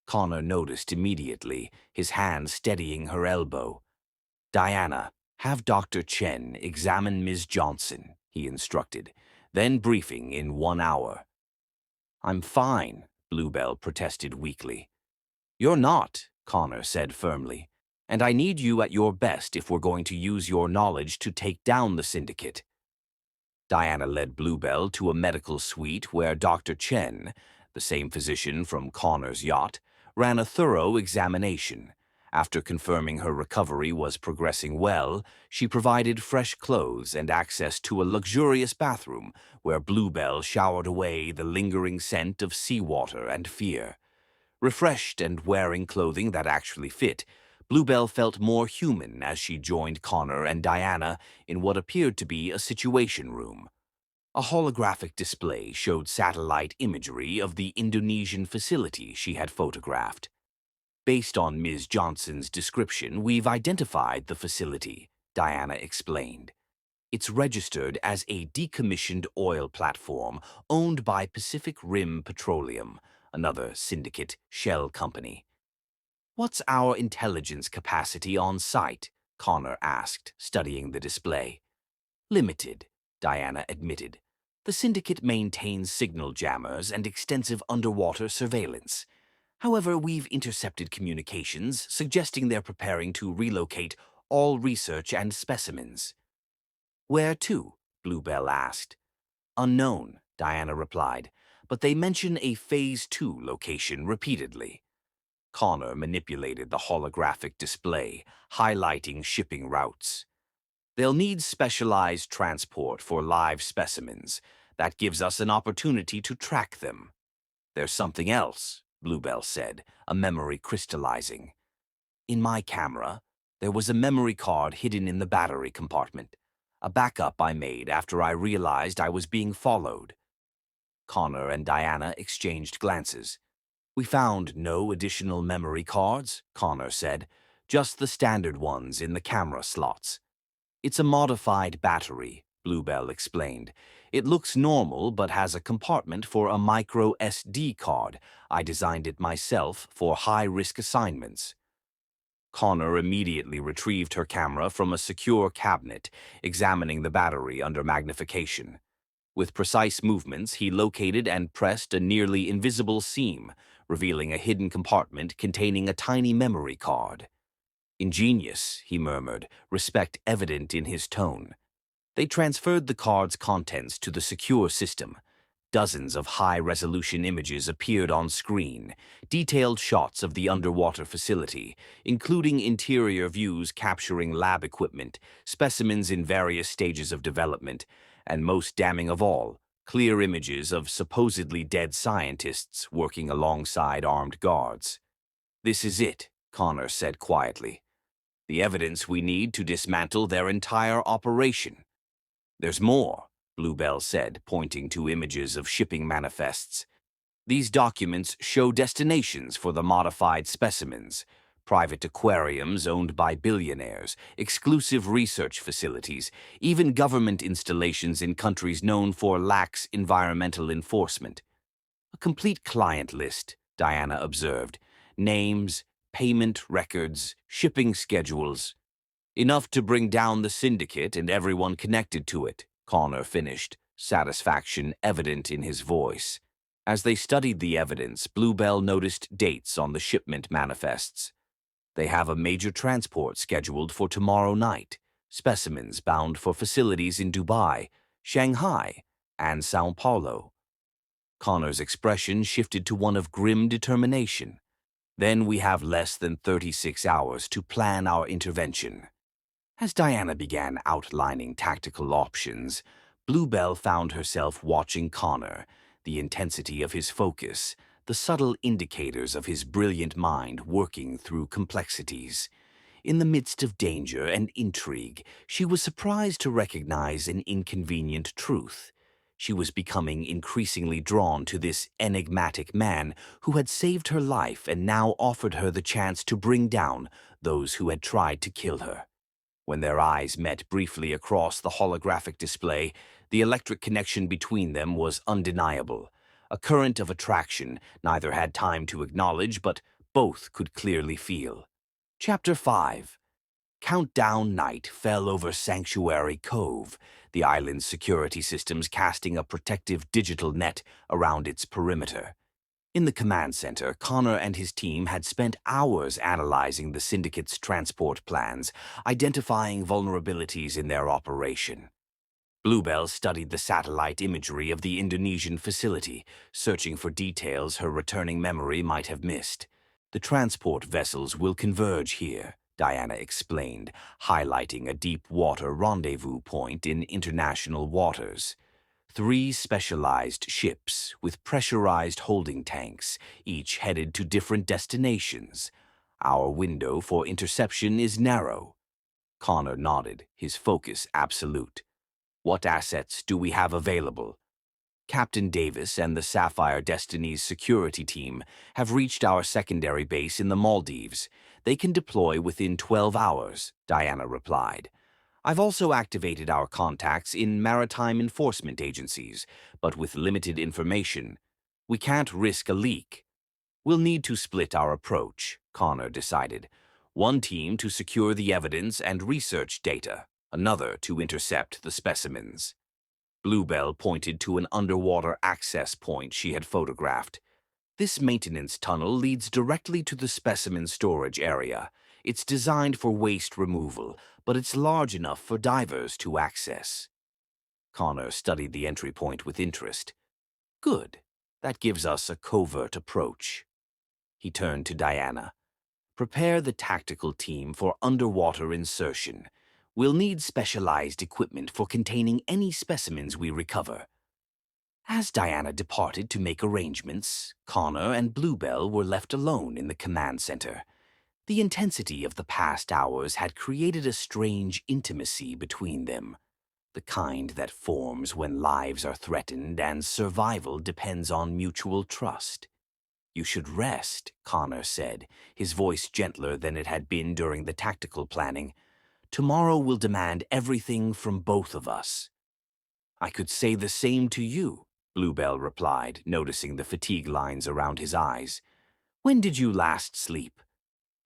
Connor noticed immediately, his hand steadying her elbow. "Diana, have Dr. Chen examine Ms. Johnson," he instructed, then briefing in 1 hour. "I'm fine," Bluebell protested weakly. "You're not," Connor said firmly, "and I need you at your best if we're going to use your knowledge to take down the syndicate." Diana led Bluebell to a medical suite where Dr. Chen, the same physician from Connor's yacht, ran a thorough examination. After confirming her recovery was progressing well, she provided fresh clothes and access to a luxurious bathroom where Bluebell showered away the lingering scent of seawater and fear. Refreshed and wearing clothing that actually fit, Bluebell felt more human as she joined Connor and Diana in what appeared to be a situation room. A holographic display showed satellite imagery of the Indonesian facility she had photographed. "Based on Ms. Johnson's description, we've identified the facility," Diana explained. "It's registered as a decommissioned oil platform owned by Pacific Rim Petroleum, another syndicate shell company." "What's our intelligence capacity on site?" Connor asked, studying the display. "Limited," Diana admitted. "The syndicate maintains signal jammers and extensive underwater surveillance. However, we've intercepted communications suggesting they're preparing to relocate all research and specimens." "Where to?" Bluebell asked. "Unknown," Diana replied, "but they mention a Phase 2 location repeatedly." Connor manipulated the holographic display, highlighting shipping routes. "They'll need specialized transport for live specimens. That gives us an opportunity to track them." "There's something else," Bluebell said, a memory crystallizing. "In my camera, there was a memory card hidden in the battery compartment. A backup I made after I realized I was being followed." Connor and Diana exchanged glances. "We found no additional memory cards," Connor said, "just the standard ones in the camera slots." "It's a modified battery," Bluebell explained. "It looks normal but has a compartment for a micro SD card. I designed it myself for high-risk assignments." Connor immediately retrieved her camera from a secure cabinet, examining the battery under magnification. With precise movements, he located and pressed a nearly invisible seam, revealing a hidden compartment containing a tiny memory card. "Ingenious," he murmured, respect evident in his tone. They transferred the card's contents to the secure system. Dozens of high-resolution images appeared on screen, detailed shots of the underwater facility, including interior views capturing lab equipment, specimens in various stages of development, and most damning of all, clear images of supposedly dead scientists working alongside armed guards. "This is it," Connor said quietly. "The evidence we need to dismantle their entire operation." "There's more," Bluebell said, pointing to images of shipping manifests. "These documents show destinations for the modified specimens, private aquariums owned by billionaires, exclusive research facilities, even government installations in countries known for lax environmental enforcement." "A complete client list," Diana observed. "Names, payment records, shipping schedules. Enough to bring down the syndicate and everyone connected to it," Connor finished, satisfaction evident in his voice. As they studied the evidence, Bluebell noticed dates on the shipment manifests. "They have a major transport scheduled for tomorrow night, specimens bound for facilities in Dubai, Shanghai, and Sao Paulo." Connor's expression shifted to one of grim determination. "Then we have less than 36 hours to plan our intervention." As Diana began outlining tactical options, Bluebell found herself watching Connor, the intensity of his focus, the subtle indicators of his brilliant mind working through complexities. In the midst of danger and intrigue, she was surprised to recognize an inconvenient truth. She was becoming increasingly drawn to this enigmatic man who had saved her life and now offered her the chance to bring down those who had tried to kill her. When their eyes met briefly across the holographic display, the electric connection between them was undeniable. A current of attraction neither had time to acknowledge, but both could clearly feel. Chapter 5. Countdown night fell over Sanctuary Cove, the island's security systems casting a protective digital net around its perimeter. In the command center, Connor and his team had spent hours analyzing the syndicate's transport plans, identifying vulnerabilities in their operation. Bluebell studied the satellite imagery of the Indonesian facility, searching for details her returning memory might have missed. The transport vessels will converge here, Diana explained, highlighting a deep-water rendezvous point in international waters. 3 specialized ships with pressurized holding tanks, each headed to different destinations. Our window for interception is narrow. Connor nodded, his focus absolute. What assets do we have available? Captain Davis and the Sapphire Destiny's security team have reached our secondary base in the Maldives. They can deploy within 12 hours, Diana replied. I've also activated our contacts in maritime enforcement agencies, but with limited information. We can't risk a leak. We'll need to split our approach, Connor decided. One team to secure the evidence and research data, another to intercept the specimens. Bluebell pointed to an underwater access point she had photographed. This maintenance tunnel leads directly to the specimen storage area. It's designed for waste removal, but it's large enough for divers to access. Connor studied the entry point with interest. Good. That gives us a covert approach. He turned to Diana. Prepare the tactical team for underwater insertion. We'll need specialized equipment for containing any specimens we recover. As Diana departed to make arrangements, Connor and Bluebell were left alone in the command center. The intensity of the past hours had created a strange intimacy between them, the kind that forms when lives are threatened and survival depends on mutual trust. You should rest, Connor said, his voice gentler than it had been during the tactical planning. Tomorrow will demand everything from both of us. I could say the same to you, Bluebell replied, noticing the fatigue lines around his eyes. When did you last sleep?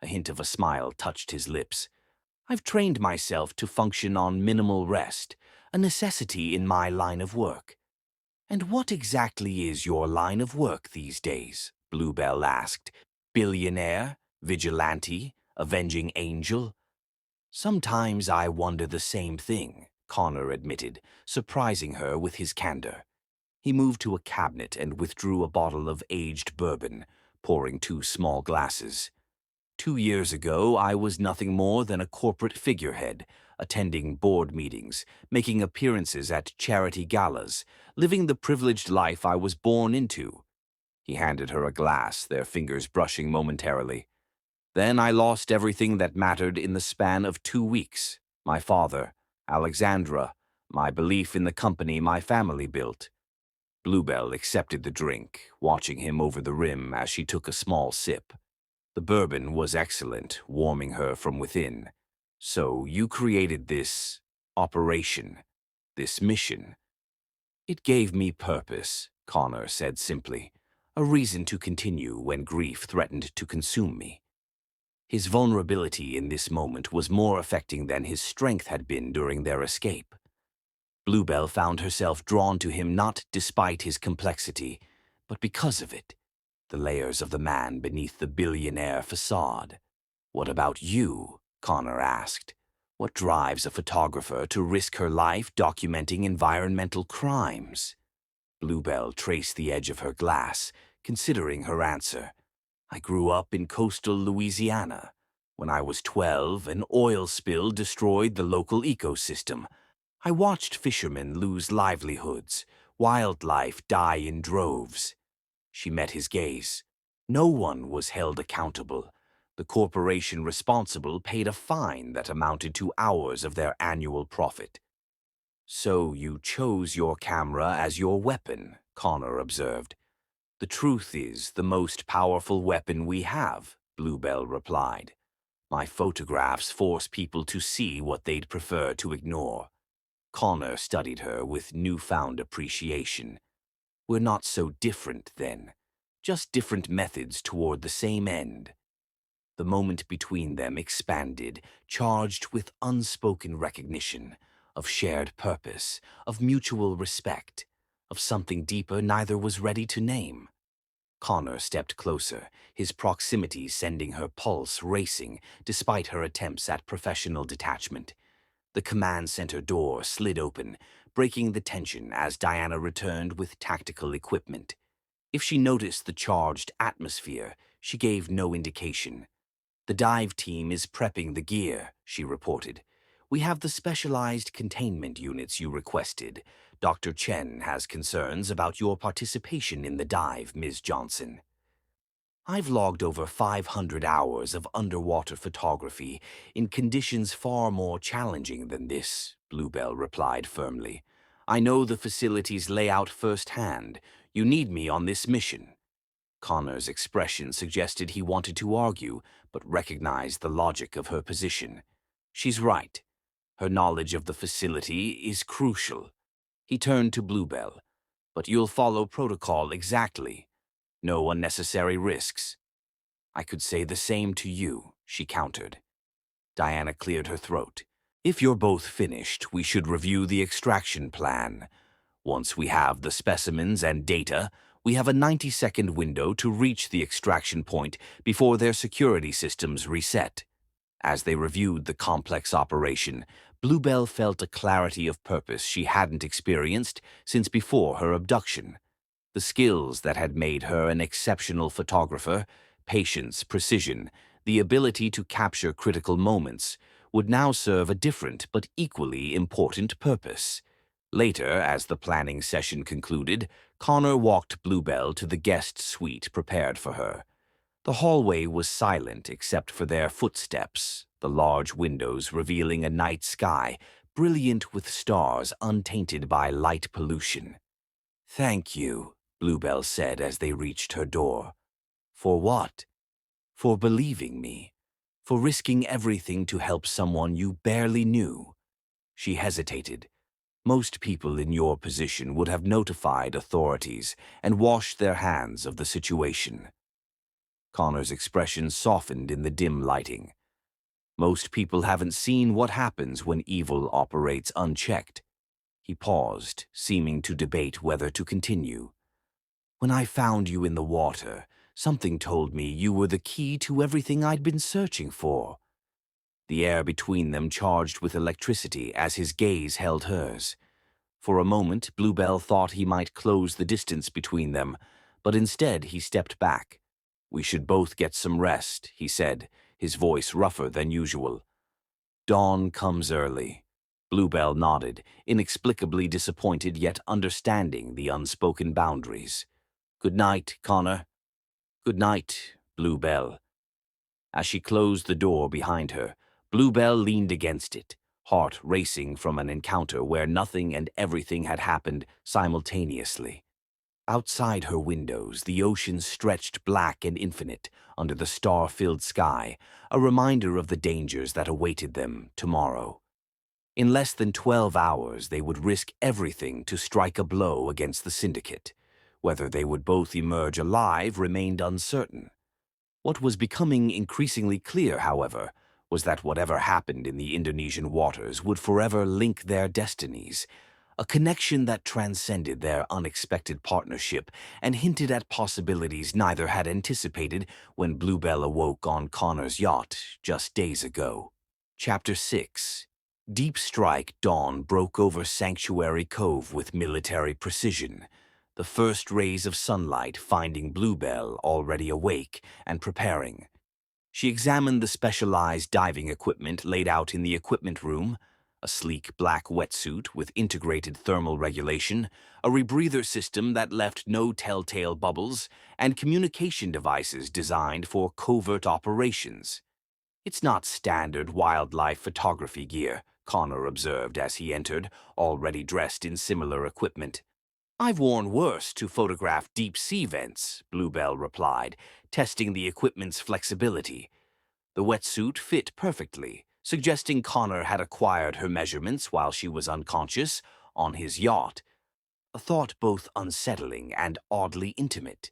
A hint of a smile touched his lips. I've trained myself to function on minimal rest, a necessity in my line of work. And what exactly is your line of work these days? Bluebell asked. Billionaire? Vigilante? Avenging angel? Sometimes I wonder the same thing, Connor admitted, surprising her with his candor. He moved to a cabinet and withdrew a bottle of aged bourbon, pouring 2 small glasses. 2 years ago, I was nothing more than a corporate figurehead, attending board meetings, making appearances at charity galas, living the privileged life I was born into. He handed her a glass, their fingers brushing momentarily. Then I lost everything that mattered in the span of 2 weeks. My father, Alexandra, my belief in the company my family built. Bluebell accepted the drink, watching him over the rim as she took a small sip. The bourbon was excellent, warming her from within. So you created this operation, this mission. It gave me purpose, Connor said simply, a reason to continue when grief threatened to consume me. His vulnerability in this moment was more affecting than his strength had been during their escape. Bluebell found herself drawn to him not despite his complexity, but because of it, the layers of the man beneath the billionaire facade. What about you? Connor asked. What drives a photographer to risk her life documenting environmental crimes? Bluebell traced the edge of her glass, considering her answer. I grew up in coastal Louisiana. When I was 12, an oil spill destroyed the local ecosystem. I watched fishermen lose livelihoods, wildlife die in droves. She met his gaze. No one was held accountable. The corporation responsible paid a fine that amounted to hours of their annual profit. "So you chose your camera as your weapon," Connor observed. "The truth is the most powerful weapon we have," Bluebell replied. "My photographs force people to see what they'd prefer to ignore." Connor studied her with newfound appreciation. "We're not so different, then. Just different methods toward the same end." The moment between them expanded, charged with unspoken recognition, of shared purpose, of mutual respect, of something deeper neither was ready to name. Connor stepped closer, his proximity sending her pulse racing despite her attempts at professional detachment. The command center door slid open, breaking the tension as Diana returned with tactical equipment. If she noticed the charged atmosphere, she gave no indication. "The dive team is prepping the gear," she reported. "We have the specialized containment units you requested. Dr. Chen has concerns about your participation in the dive, Ms. Johnson." "I've logged over 500 hours of underwater photography in conditions far more challenging than this," Bluebell replied firmly. "I know the facility's layout firsthand. You need me on this mission." Connor's expression suggested he wanted to argue, but recognized the logic of her position. She's right. Her knowledge of the facility is crucial. He turned to Bluebell. "But you'll follow protocol exactly. No unnecessary risks." "I could say the same to you," she countered. Diana cleared her throat. "If you're both finished, we should review the extraction plan. Once we have the specimens and data, we have a 90-second window to reach the extraction point before their security systems reset." As they reviewed the complex operation, Bluebell felt a clarity of purpose she hadn't experienced since before her abduction. The skills that had made her an exceptional photographer, patience, precision, the ability to capture critical moments, would now serve a different but equally important purpose. Later, as the planning session concluded, Connor walked Bluebell to the guest suite prepared for her. The hallway was silent except for their footsteps, the large windows revealing a night sky brilliant with stars untainted by light pollution. "Thank you," Bluebell said as they reached her door. "For what?" "For believing me. For risking everything to help someone you barely knew." She hesitated. "Most people in your position would have notified authorities and washed their hands of the situation." Connor's expression softened in the dim lighting. "Most people haven't seen what happens when evil operates unchecked." He paused, seeming to debate whether to continue. "When I found you in the water, something told me you were the key to everything I'd been searching for." The air between them charged with electricity as his gaze held hers. For a moment, Bluebell thought he might close the distance between them, but instead he stepped back. "We should both get some rest," he said, his voice rougher than usual. "Dawn comes early." Bluebell nodded, inexplicably disappointed yet understanding the unspoken boundaries. "Good night, Connor." "Good night, Bluebell." As she closed the door behind her, Bluebell leaned against it, heart racing from an encounter where nothing and everything had happened simultaneously. Outside her windows, the ocean stretched black and infinite under the star-filled sky, a reminder of the dangers that awaited them tomorrow. In less than 12 hours, they would risk everything to strike a blow against the syndicate. Whether they would both emerge alive remained uncertain. What was becoming increasingly clear, however, was that whatever happened in the Indonesian waters would forever link their destinies, a connection that transcended their unexpected partnership and hinted at possibilities neither had anticipated when Bluebell awoke on Connor's yacht just days ago. Chapter 6. Deep strike dawn broke over Sanctuary Cove with military precision, the first rays of sunlight finding Bluebell already awake and preparing. She examined the specialized diving equipment laid out in the equipment room, a sleek black wetsuit with integrated thermal regulation, a rebreather system that left no telltale bubbles, and communication devices designed for covert operations. "It's not standard wildlife photography gear," Connor observed as he entered, already dressed in similar equipment. "I've worn worse to photograph deep-sea vents," Bluebell replied, testing the equipment's flexibility. The wetsuit fit perfectly, suggesting Connor had acquired her measurements while she was unconscious on his yacht, a thought both unsettling and oddly intimate.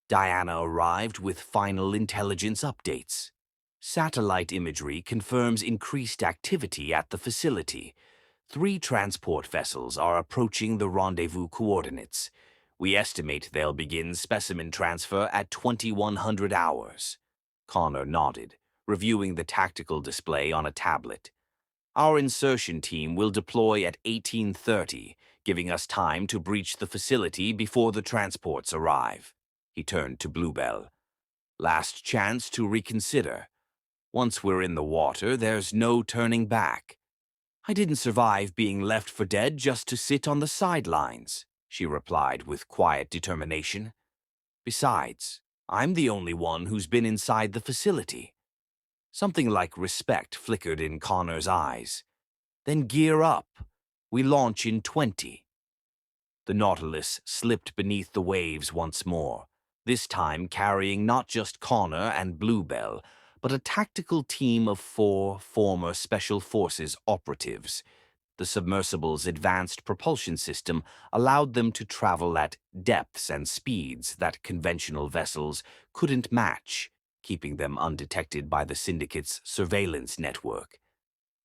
Diana arrived with final intelligence updates. Satellite imagery confirms increased activity at the facility. 3 transport vessels are approaching the rendezvous coordinates. We estimate they'll begin specimen transfer at 2100 hours. Connor nodded, reviewing the tactical display on a tablet. "Our insertion team will deploy at 1830, giving us time to breach the facility before the transports arrive." He turned to Bluebell. "Last chance to reconsider. Once we're in the water, there's no turning back." "I didn't survive being left for dead just to sit on the sidelines," she replied with quiet determination. "Besides, I'm the only one who's been inside the facility." Something like respect flickered in Connor's eyes. "Then gear up. We launch in 20. The Nautilus slipped beneath the waves once more, this time carrying not just Connor and Bluebell, but a tactical team of 4 former Special Forces operatives. The submersible's advanced propulsion system allowed them to travel at depths and speeds that conventional vessels couldn't match, keeping them undetected by the Syndicate's surveillance network.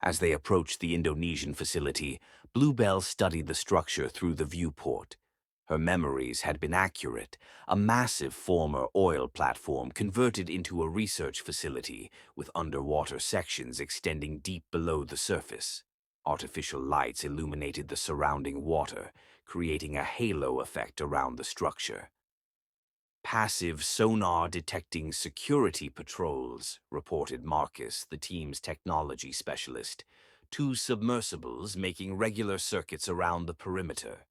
As they approached the Indonesian facility, Bluebell studied the structure through the viewport. Her memories had been accurate, a massive former oil platform converted into a research facility with underwater sections extending deep below the surface. Artificial lights illuminated the surrounding water, creating a halo effect around the structure. "Passive sonar detecting security patrols," reported Marcus, the team's technology specialist. "2 submersibles making regular circuits around the perimeter."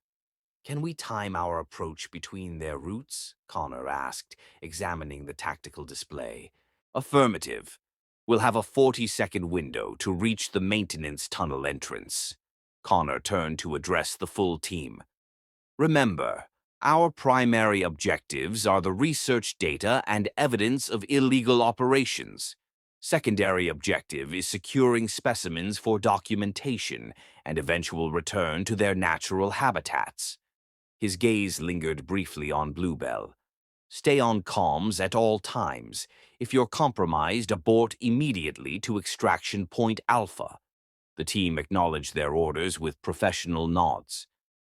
"Can we time our approach between their routes?" Connor asked, examining the tactical display. "Affirmative. We'll have a 40-second window to reach the maintenance tunnel entrance." Connor turned to address the full team. "Remember, our primary objectives are the research data and evidence of illegal operations. Secondary objective is securing specimens for documentation and eventual return to their natural habitats." His gaze lingered briefly on Bluebell. "Stay on comms at all times. If you're compromised, abort immediately to Extraction Point Alpha." The team acknowledged their orders with professional nods.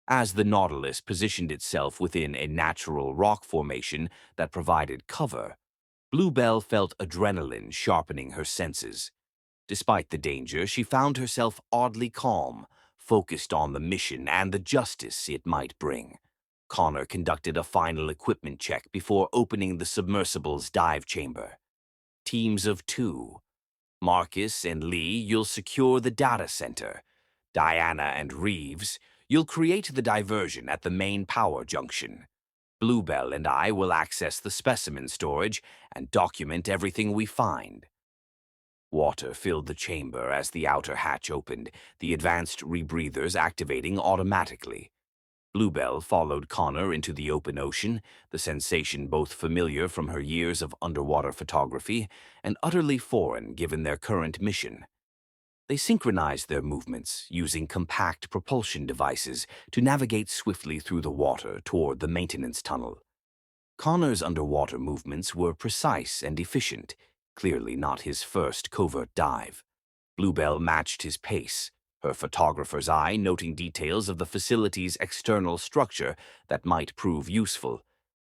As the Nautilus positioned itself within a natural rock formation that provided cover, Bluebell felt adrenaline sharpening her senses. Despite the danger, she found herself oddly calm, focused on the mission and the justice it might bring. Connor conducted a final equipment check before opening the submersible's dive chamber. "Teams of 2. Marcus and Lee, you'll secure the data center. Diana and Reeves, you'll create the diversion at the main power junction. Bluebell and I will access the specimen storage and document everything we find." Water filled the chamber as the outer hatch opened, the advanced rebreathers activating automatically. Bluebell followed Connor into the open ocean, the sensation both familiar from her years of underwater photography and utterly foreign given their current mission. They synchronized their movements, using compact propulsion devices to navigate swiftly through the water toward the maintenance tunnel. Connor's underwater movements were precise and efficient, clearly not his first covert dive. Bluebell matched his pace, her photographer's eye noting details of the facility's external structure that might prove useful.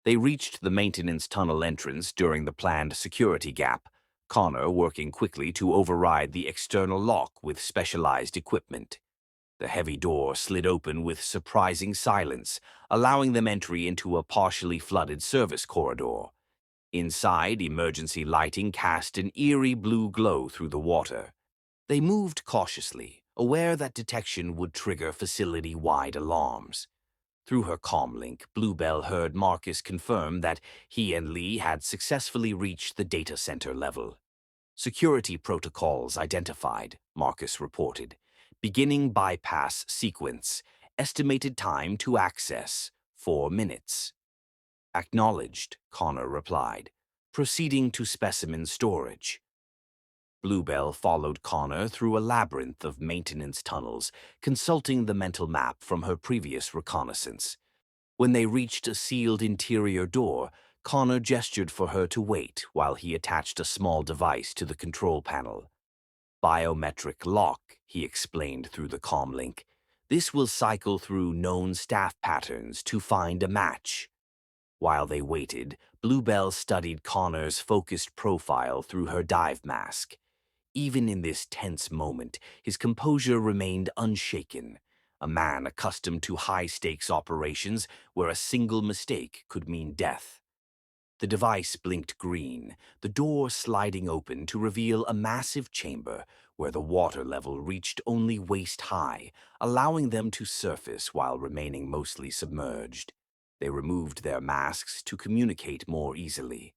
They reached the maintenance tunnel entrance during the planned security gap, Connor working quickly to override the external lock with specialized equipment. The heavy door slid open with surprising silence, allowing them entry into a partially flooded service corridor. Inside, emergency lighting cast an eerie blue glow through the water. They moved cautiously, aware that detection would trigger facility-wide alarms. Through her comlink, Bluebell heard Marcus confirm that he and Lee had successfully reached the data center level. Security protocols identified, Marcus reported. Beginning bypass sequence. Estimated time to access, 4 minutes. Acknowledged, Connor replied. Proceeding to specimen storage. Bluebell followed Connor through a labyrinth of maintenance tunnels, consulting the mental map from her previous reconnaissance. When they reached a sealed interior door, Connor gestured for her to wait while he attached a small device to the control panel. Biometric lock, he explained through the comlink. This will cycle through known staff patterns to find a match. While they waited, Bluebell studied Connor's focused profile through her dive mask. Even in this tense moment, his composure remained unshaken. A man accustomed to high-stakes operations where a single mistake could mean death. The device blinked green, the door sliding open to reveal a massive chamber where the water level reached only waist-high, allowing them to surface while remaining mostly submerged. They removed their masks to communicate more easily.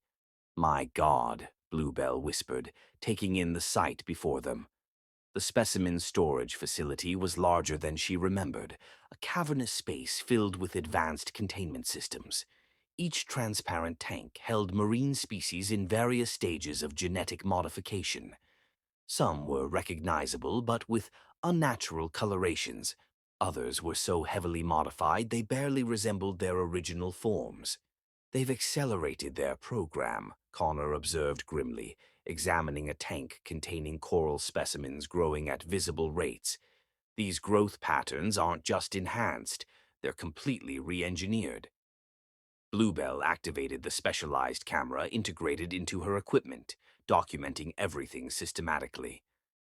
"My God," Bluebell whispered, taking in the sight before them. The specimen storage facility was larger than she remembered, a cavernous space filled with advanced containment systems. Each transparent tank held marine species in various stages of genetic modification. Some were recognizable but with unnatural colorations. Others were so heavily modified they barely resembled their original forms. "They've accelerated their program," Connor observed grimly, examining a tank containing coral specimens growing at visible rates. "These growth patterns aren't just enhanced, they're completely re-engineered." Bluebell activated the specialized camera integrated into her equipment, documenting everything systematically.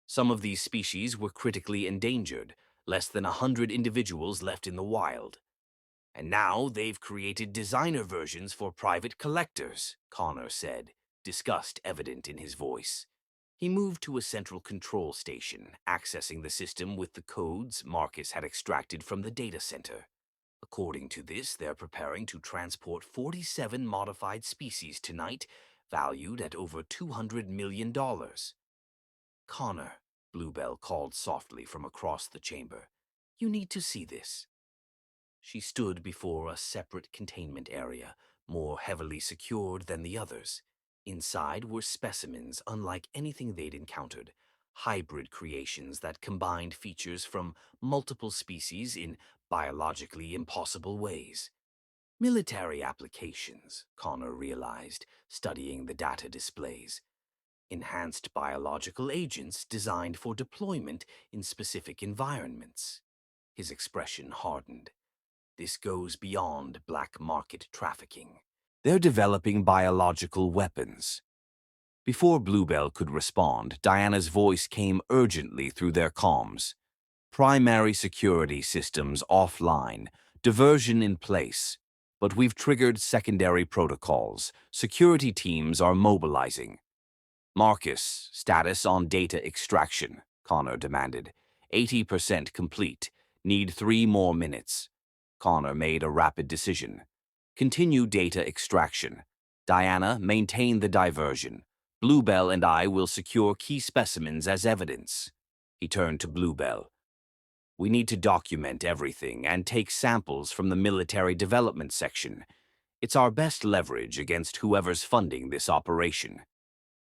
Some of these species were critically endangered, less than 100 individuals left in the wild. "And now they've created designer versions for private collectors," Connor said, disgust evident in his voice. He moved to a central control station, accessing the system with the codes Marcus had extracted from the data center. According to this, they're preparing to transport 47 modified species tonight, valued at over $200 million. "Connor," Bluebell called softly from across the chamber, "you need to see this." She stood before a separate containment area, more heavily secured than the others. Inside were specimens unlike anything they'd encountered, hybrid creations that combined features from multiple species in biologically impossible ways. Military applications, Connor realized, studying the data displays. Enhanced biological agents designed for deployment in specific environments. His expression hardened. This goes beyond black market trafficking. They're developing biological weapons. Before Bluebell could respond, Diana's voice came urgently through their comms. "Primary security systems offline, diversion in place. But we've triggered secondary protocols. Security teams are mobilizing." "Marcus, status on data extraction," Connor demanded. 80% complete. Need 3 more minutes." Connor made a rapid decision. "Continue data extraction. Diana, maintain the diversion. Bluebell and I will secure key specimens as evidence." He turned to Bluebell. "We need to document everything and take samples from the military development section. It's our best leverage against whoever's funding this operation."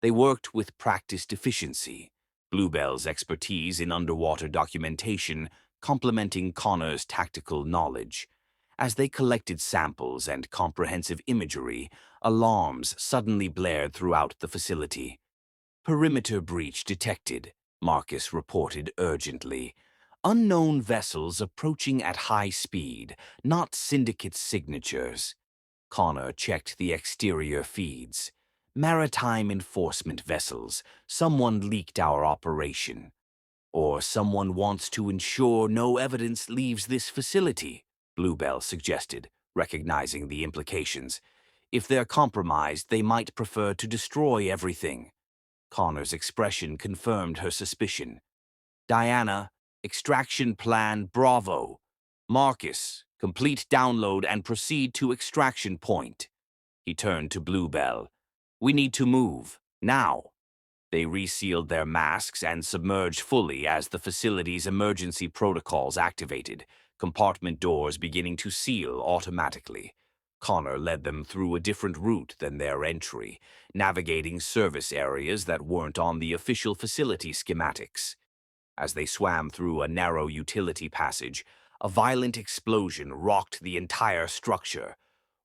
They worked with practiced efficiency, Bluebell's expertise in underwater documentation complementing Connor's tactical knowledge. As they collected samples and comprehensive imagery, alarms suddenly blared throughout the facility. "Perimeter breach detected," Marcus reported urgently. "Unknown vessels approaching at high speed, not syndicate signatures." Connor checked the exterior feeds. "Maritime enforcement vessels. Someone leaked our operation." "Or someone wants to ensure no evidence leaves this facility," Bluebell suggested, recognizing the implications. "If they're compromised, they might prefer to destroy everything." Connor's expression confirmed her suspicion. "Diana, Extraction plan Bravo. Marcus, complete download and proceed to extraction point. He turned to Bluebell. We need to move, now. They resealed their masks and submerged fully as the facility's emergency protocols activated, compartment doors beginning to seal automatically. Connor led them through a different route than their entry, navigating service areas that weren't on the official facility schematics. As they swam through a narrow utility passage, a violent explosion rocked the entire structure.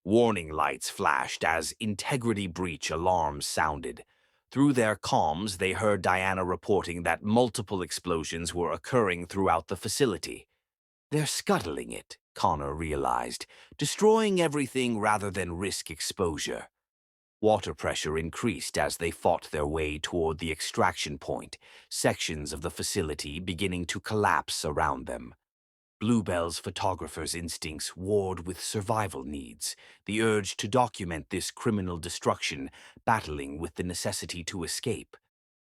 Warning lights flashed as integrity breach alarms sounded. Through their comms, they heard Diana reporting that multiple explosions were occurring throughout the facility. They're scuttling it, Connor realized, destroying everything rather than risk exposure. Water pressure increased as they fought their way toward the extraction point, sections of the facility beginning to collapse around them. Bluebell's photographer's instincts warred with survival needs, the urge to document this criminal destruction, battling with the necessity to escape.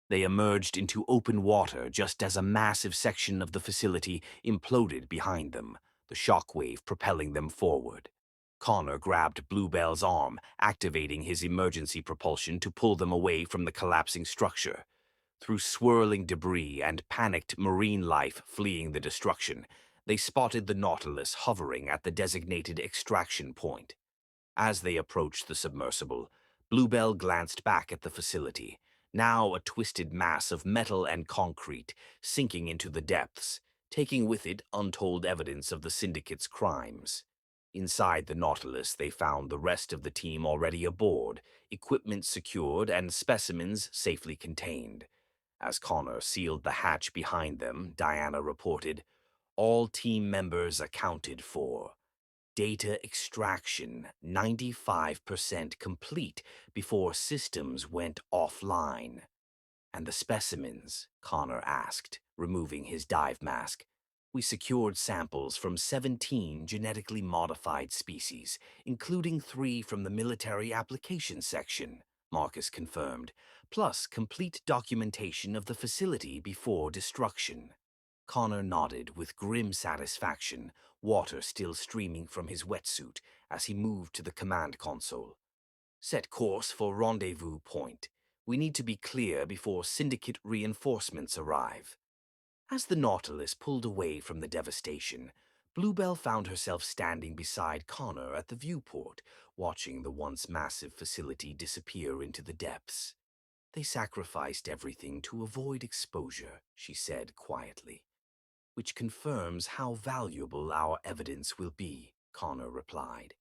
They emerged into open water just as a massive section of the facility imploded behind them, the shockwave propelling them forward. Connor grabbed Bluebell's arm, activating his emergency propulsion to pull them away from the collapsing structure. Through swirling debris and panicked marine life fleeing the destruction, they spotted the Nautilus hovering at the designated extraction point. As they approached the submersible, Bluebell glanced back at the facility, now a twisted mass of metal and concrete, sinking into the depths, taking with it untold evidence of the Syndicate's crimes. Inside the Nautilus, they found the rest of the team already aboard, equipment secured and specimens safely contained. As Connor sealed the hatch behind them, Diana reported, all team members accounted for. Data extraction 95% complete before systems went offline. And the specimens? Connor asked, removing his dive mask. We secured samples from 17 genetically modified species, including 3 from the military application section, Marcus confirmed, plus complete documentation of the facility before destruction. Connor nodded with grim satisfaction, water still streaming from his wetsuit as he moved to the command console. Set course for rendezvous point. We need to be clear before Syndicate reinforcements arrive. As the Nautilus pulled away from the devastation, Bluebell found herself standing beside Connor at the viewport, watching the once massive facility disappear into the depths. They sacrificed everything to avoid exposure, she said quietly. Which confirms how valuable our evidence will be, Connor replied.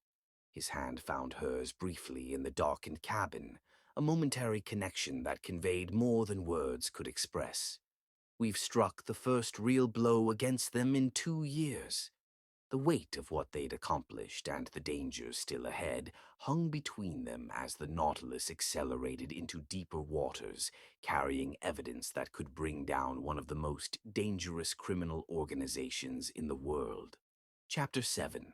His hand found hers briefly in the darkened cabin, a momentary connection that conveyed more than words could express. We've struck the first real blow against them in 2 years. The weight of what they'd accomplished and the dangers still ahead hung between them as the Nautilus accelerated into deeper waters, carrying evidence that could bring down one of the most dangerous criminal organizations in the world. Chapter 7.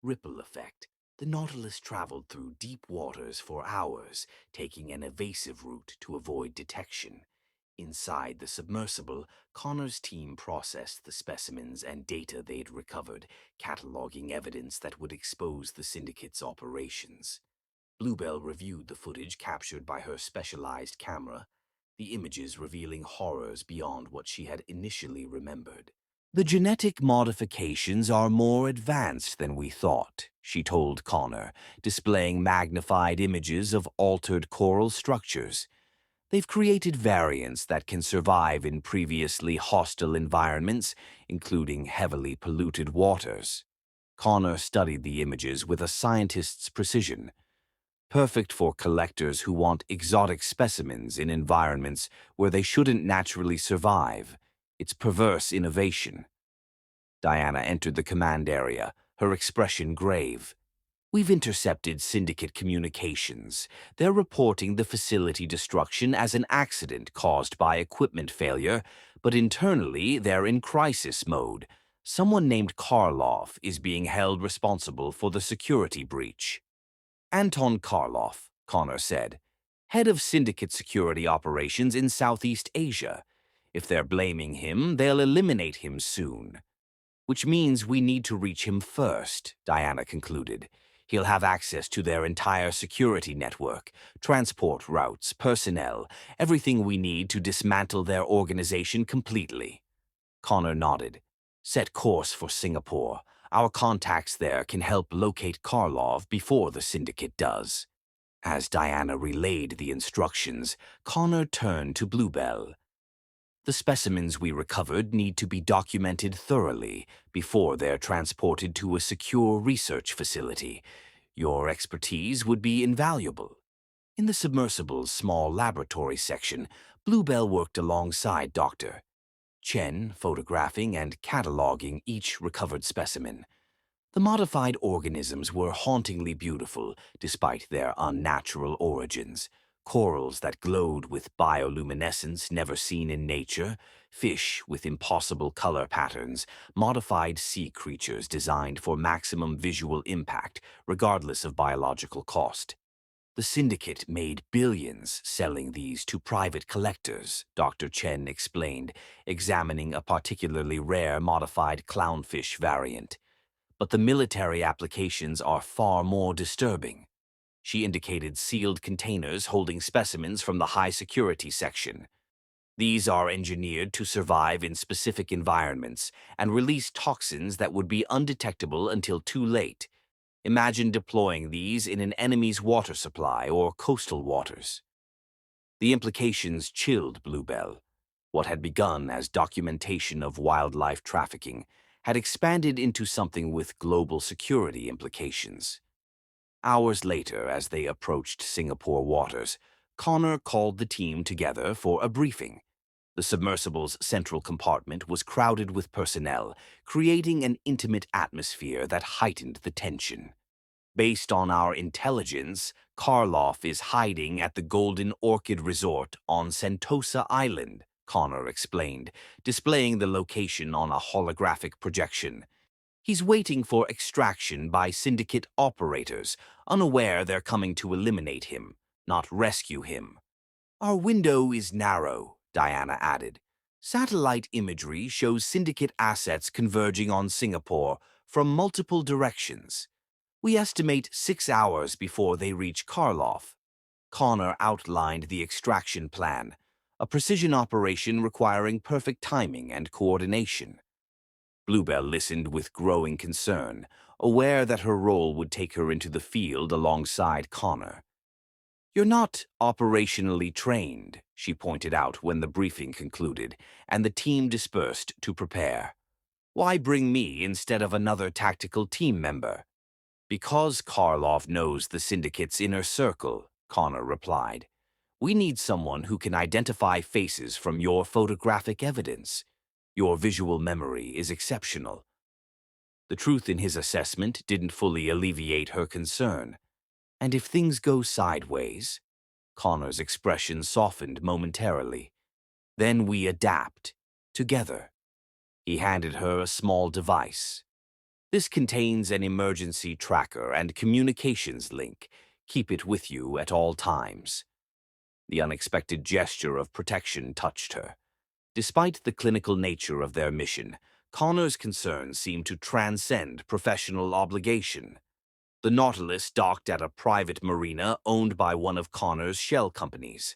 Ripple Effect. The Nautilus traveled through deep waters for hours, taking an evasive route to avoid detection. Inside the submersible, Connor's team processed the specimens and data they'd recovered, cataloging evidence that would expose the Syndicate's operations. Bluebell reviewed the footage captured by her specialized camera, the images revealing horrors beyond what she had initially remembered. The genetic modifications are more advanced than we thought, she told Connor, displaying magnified images of altered coral structures. They've created variants that can survive in previously hostile environments, including heavily polluted waters. Connor studied the images with a scientist's precision. Perfect for collectors who want exotic specimens in environments where they shouldn't naturally survive. It's perverse innovation. Diana entered the command area, her expression grave. We've intercepted Syndicate communications. They're reporting the facility destruction as an accident caused by equipment failure, but internally they're in crisis mode. Someone named Karloff is being held responsible for the security breach. Anton Karloff, Connor said, head of Syndicate security operations in Southeast Asia. If they're blaming him, they'll eliminate him soon. Which means we need to reach him first, Diana concluded. He'll have access to their entire security network, transport routes, personnel, everything we need to dismantle their organization completely. Connor nodded. Set course for Singapore. Our contacts there can help locate Karlov before the syndicate does. As Diana relayed the instructions, Connor turned to Bluebell. The specimens we recovered need to be documented thoroughly before they're transported to a secure research facility. Your expertise would be invaluable. In the submersible's small laboratory section, Bluebell worked alongside Dr. Chen, photographing and cataloging each recovered specimen. The modified organisms were hauntingly beautiful despite their unnatural origins. Corals that glowed with bioluminescence never seen in nature, fish with impossible color patterns, modified sea creatures designed for maximum visual impact regardless of biological cost. The syndicate made billions selling these to private collectors, Dr. Chen explained, examining a particularly rare modified clownfish variant. But the military applications are far more disturbing. She indicated sealed containers holding specimens from the high security section. These are engineered to survive in specific environments and release toxins that would be undetectable until too late. Imagine deploying these in an enemy's water supply or coastal waters. The implications chilled Bluebell. What had begun as documentation of wildlife trafficking had expanded into something with global security implications. Hours later, as they approached Singapore waters, Connor called the team together for a briefing. The submersible's central compartment was crowded with personnel, creating an intimate atmosphere that heightened the tension. Based on our intelligence, Karlov is hiding at the Golden Orchid Resort on Sentosa Island, Connor explained, displaying the location on a holographic projection. He's waiting for extraction by syndicate operators, unaware they're coming to eliminate him, not rescue him. Our window is narrow, Diana added. Satellite imagery shows syndicate assets converging on Singapore from multiple directions. We estimate 6 hours before they reach Karlov. Connor outlined the extraction plan, a precision operation requiring perfect timing and coordination. Bluebell listened with growing concern, aware that her role would take her into the field alongside Connor. You're not operationally trained, she pointed out when the briefing concluded, and the team dispersed to prepare. Why bring me instead of another tactical team member? Because Karlov knows the syndicate's inner circle, Connor replied. We need someone who can identify faces from your photographic evidence. Your visual memory is exceptional. The truth in his assessment didn't fully alleviate her concern. And if things go sideways? Connor's expression softened momentarily. Then we adapt, together. He handed her a small device. This contains an emergency tracker and communications link. Keep it with you at all times. The unexpected gesture of protection touched her. Despite the clinical nature of their mission, Connor's concerns seemed to transcend professional obligation. The Nautilus docked at a private marina owned by one of Connor's shell companies.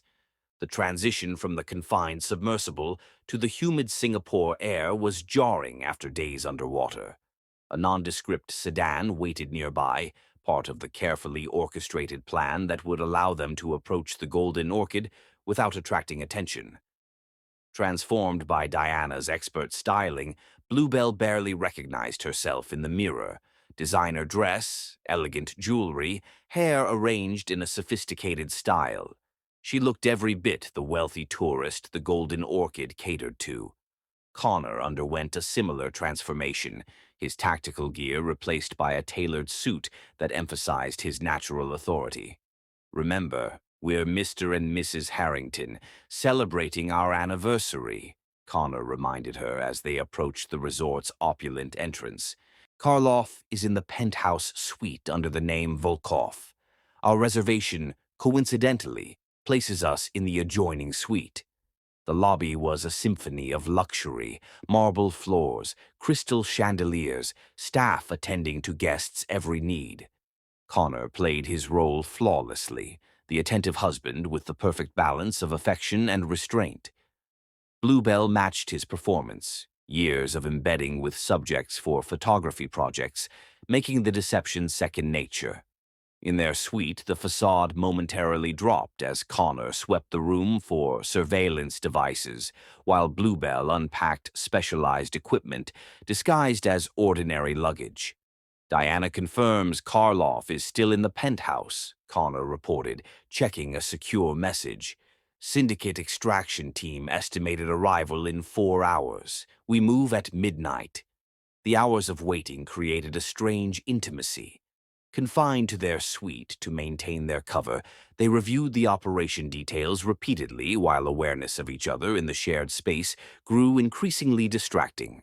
The transition from the confined submersible to the humid Singapore air was jarring after days underwater. A nondescript sedan waited nearby, part of the carefully orchestrated plan that would allow them to approach the Golden Orchid without attracting attention. Transformed by Diana's expert styling, Bluebell barely recognized herself in the mirror. Designer dress, elegant jewelry, hair arranged in a sophisticated style. She looked every bit the wealthy tourist the Golden Orchid catered to. Connor underwent a similar transformation, his tactical gear replaced by a tailored suit that emphasized his natural authority. Remember, we're Mr. and Mrs. Harrington, celebrating our anniversary, Connor reminded her as they approached the resort's opulent entrance. Karlov is in the penthouse suite under the name Volkov. Our reservation, coincidentally, places us in the adjoining suite. The lobby was a symphony of luxury, marble floors, crystal chandeliers, staff attending to guests' every need. Connor played his role flawlessly, the attentive husband with the perfect balance of affection and restraint. Bluebell matched his performance, years of embedding with subjects for photography projects, making the deception second nature. In their suite, the facade momentarily dropped as Connor swept the room for surveillance devices, while Bluebell unpacked specialized equipment disguised as ordinary luggage. Diana confirms Karloff is still in the penthouse, Connor reported, checking a secure message. Syndicate extraction team estimated arrival in 4 hours. We move at midnight. The hours of waiting created a strange intimacy. Confined to their suite to maintain their cover, they reviewed the operation details repeatedly while awareness of each other in the shared space grew increasingly distracting.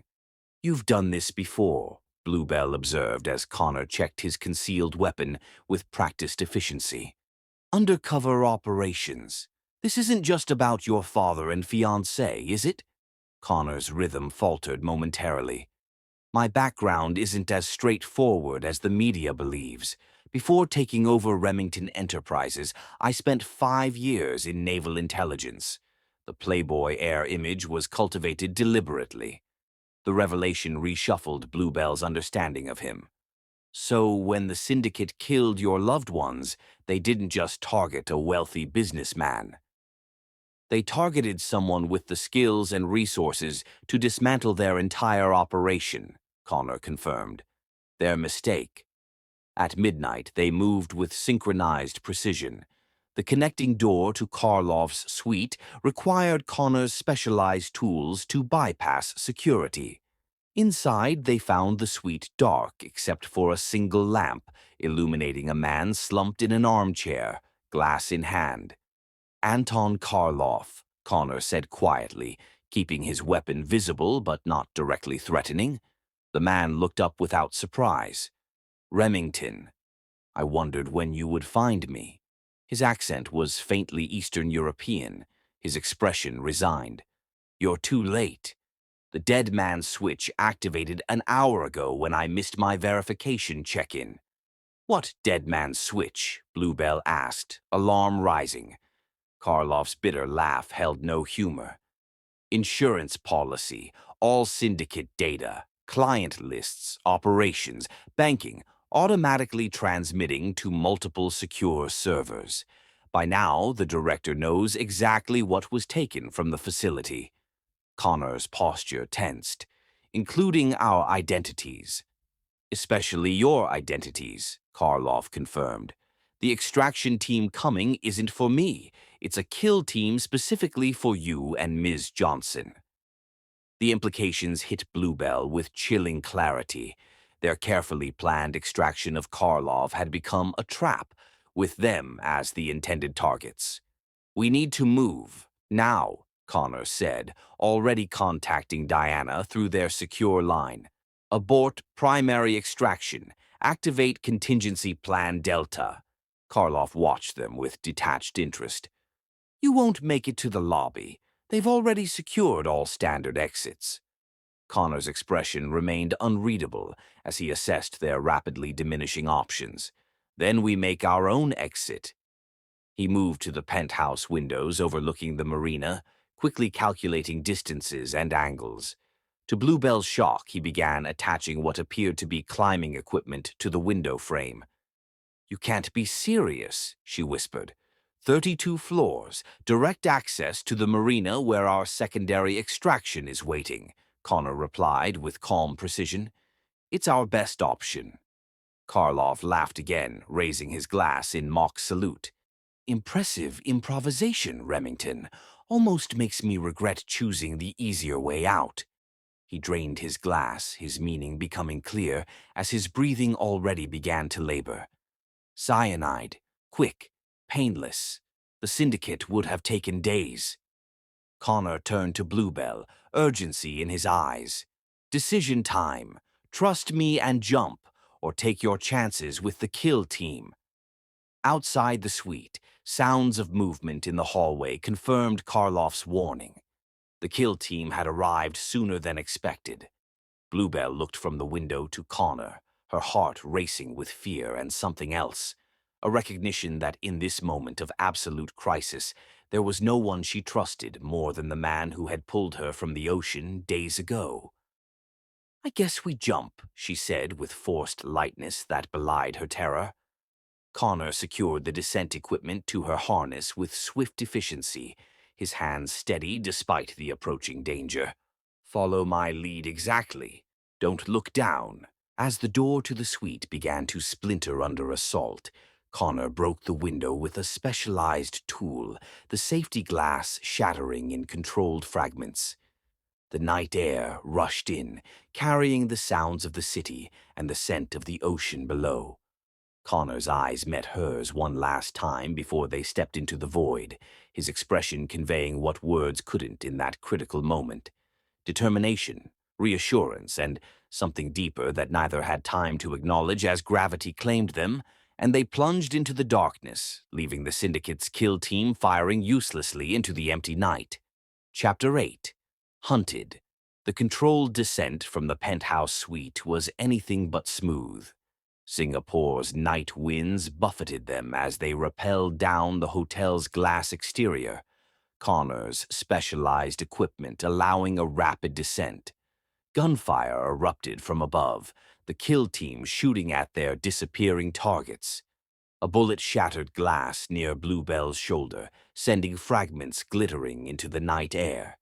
"You've done this before," Bluebell observed as Connor checked his concealed weapon with practiced efficiency. "Undercover operations. This isn't just about your father and fiancé, is it?" Connor's rhythm faltered momentarily. "My background isn't as straightforward as the media believes. Before taking over Remington Enterprises, I spent 5 years in naval intelligence. The Playboy air image was cultivated deliberately." The revelation reshuffled Bluebell's understanding of him. "So when the syndicate killed your loved ones, they didn't just target a wealthy businessman. They targeted someone with the skills and resources to dismantle their entire operation," Connor confirmed. "Their mistake. At midnight, they moved with synchronized precision. The connecting door to Karloff's suite required Connor's specialized tools to bypass security. Inside, they found the suite dark except for a single lamp, illuminating a man slumped in an armchair, glass in hand. "Anton Karloff," Connor said quietly, keeping his weapon visible but not directly threatening. The man looked up without surprise. "Remington. I wondered when you would find me." His accent was faintly Eastern European, his expression resigned. "You're too late. The dead man's switch activated an hour ago when I missed my verification check-in." "What dead man's switch?" Bluebell asked, alarm rising. Karloff's bitter laugh held no humor. "Insurance policy, all syndicate data, client lists, operations, banking, automatically transmitting to multiple secure servers. By now, the director knows exactly what was taken from the facility." Connor's posture tensed. "Including our identities." "Especially your identities," Karloff confirmed. "The extraction team coming isn't for me. It's a kill team specifically for you and Ms. Johnson." The implications hit Bluebell with chilling clarity. Their carefully planned extraction of Karloff had become a trap, with them as the intended targets. "We need to move, now," Connor said, already contacting Diana through their secure line. "Abort primary extraction. Activate contingency plan Delta." Karloff watched them with detached interest. "You won't make it to the lobby. They've already secured all standard exits." Connor's expression remained unreadable as he assessed their rapidly diminishing options. "Then we make our own exit." He moved to the penthouse windows overlooking the marina, quickly calculating distances and angles. To Bluebell's shock, he began attaching what appeared to be climbing equipment to the window frame. "You can't be serious," she whispered. 32 floors, direct access to the marina where our secondary extraction is waiting," Connor replied with calm precision. "It's our best option." Karloff laughed again, raising his glass in mock salute. "Impressive improvisation, Remington. Almost makes me regret choosing the easier way out." He drained his glass, his meaning becoming clear as his breathing already began to labor. "Cyanide. Quick. Painless. The syndicate would have taken days." Connor turned to Bluebell, urgency in his eyes. "Decision time. Trust me and jump, or take your chances with the kill team." Outside the suite, sounds of movement in the hallway confirmed Karloff's warning. The kill team had arrived sooner than expected. Bluebell looked from the window to Connor, her heart racing with fear and something else, a recognition that in this moment of absolute crisis, there was no one she trusted more than the man who had pulled her from the ocean days ago. "I guess we jump," she said with forced lightness that belied her terror. Connor secured the descent equipment to her harness with swift efficiency, his hands steady despite the approaching danger. "Follow my lead exactly. Don't look down." As the door to the suite began to splinter under assault, Connor broke the window with a specialized tool, the safety glass shattering in controlled fragments. The night air rushed in, carrying the sounds of the city and the scent of the ocean below. Connor's eyes met hers one last time before they stepped into the void, his expression conveying what words couldn't in that critical moment. Determination, reassurance, and something deeper that neither had time to acknowledge as gravity claimed them, and they plunged into the darkness, leaving the Syndicate's kill team firing uselessly into the empty night. Chapter 8. Hunted. The controlled descent from the penthouse suite was anything but smooth. Singapore's night winds buffeted them as they rappelled down the hotel's glass exterior, Connor's specialized equipment allowing a rapid descent. Gunfire erupted from above, the kill team shooting at their disappearing targets. A bullet shattered glass near Bluebell's shoulder, sending fragments glittering into the night air.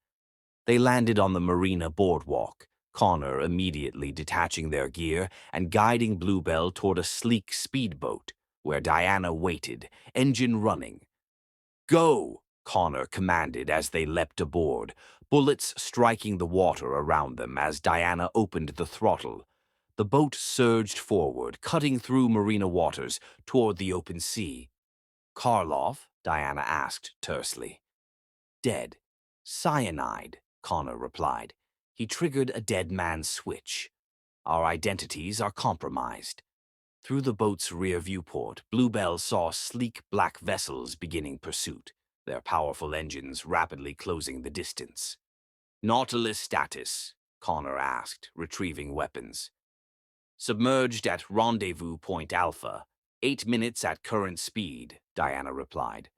They landed on the marina boardwalk, Connor immediately detaching their gear and guiding Bluebell toward a sleek speedboat, where Diana waited, engine running. "Go!" Connor commanded as they leapt aboard, bullets striking the water around them as Diana opened the throttle. The boat surged forward, cutting through marina waters toward the open sea. "Karloff?" Diana asked tersely. "Dead. Cyanide," Connor replied. "He triggered a dead man's switch. Our identities are compromised." Through the boat's rear viewport, Bluebell saw sleek black vessels beginning pursuit, their powerful engines rapidly closing the distance. "Nautilus status?" Connor asked, retrieving weapons. "Submerged at Rendezvous Point Alpha. 8 minutes at current speed," Diana replied.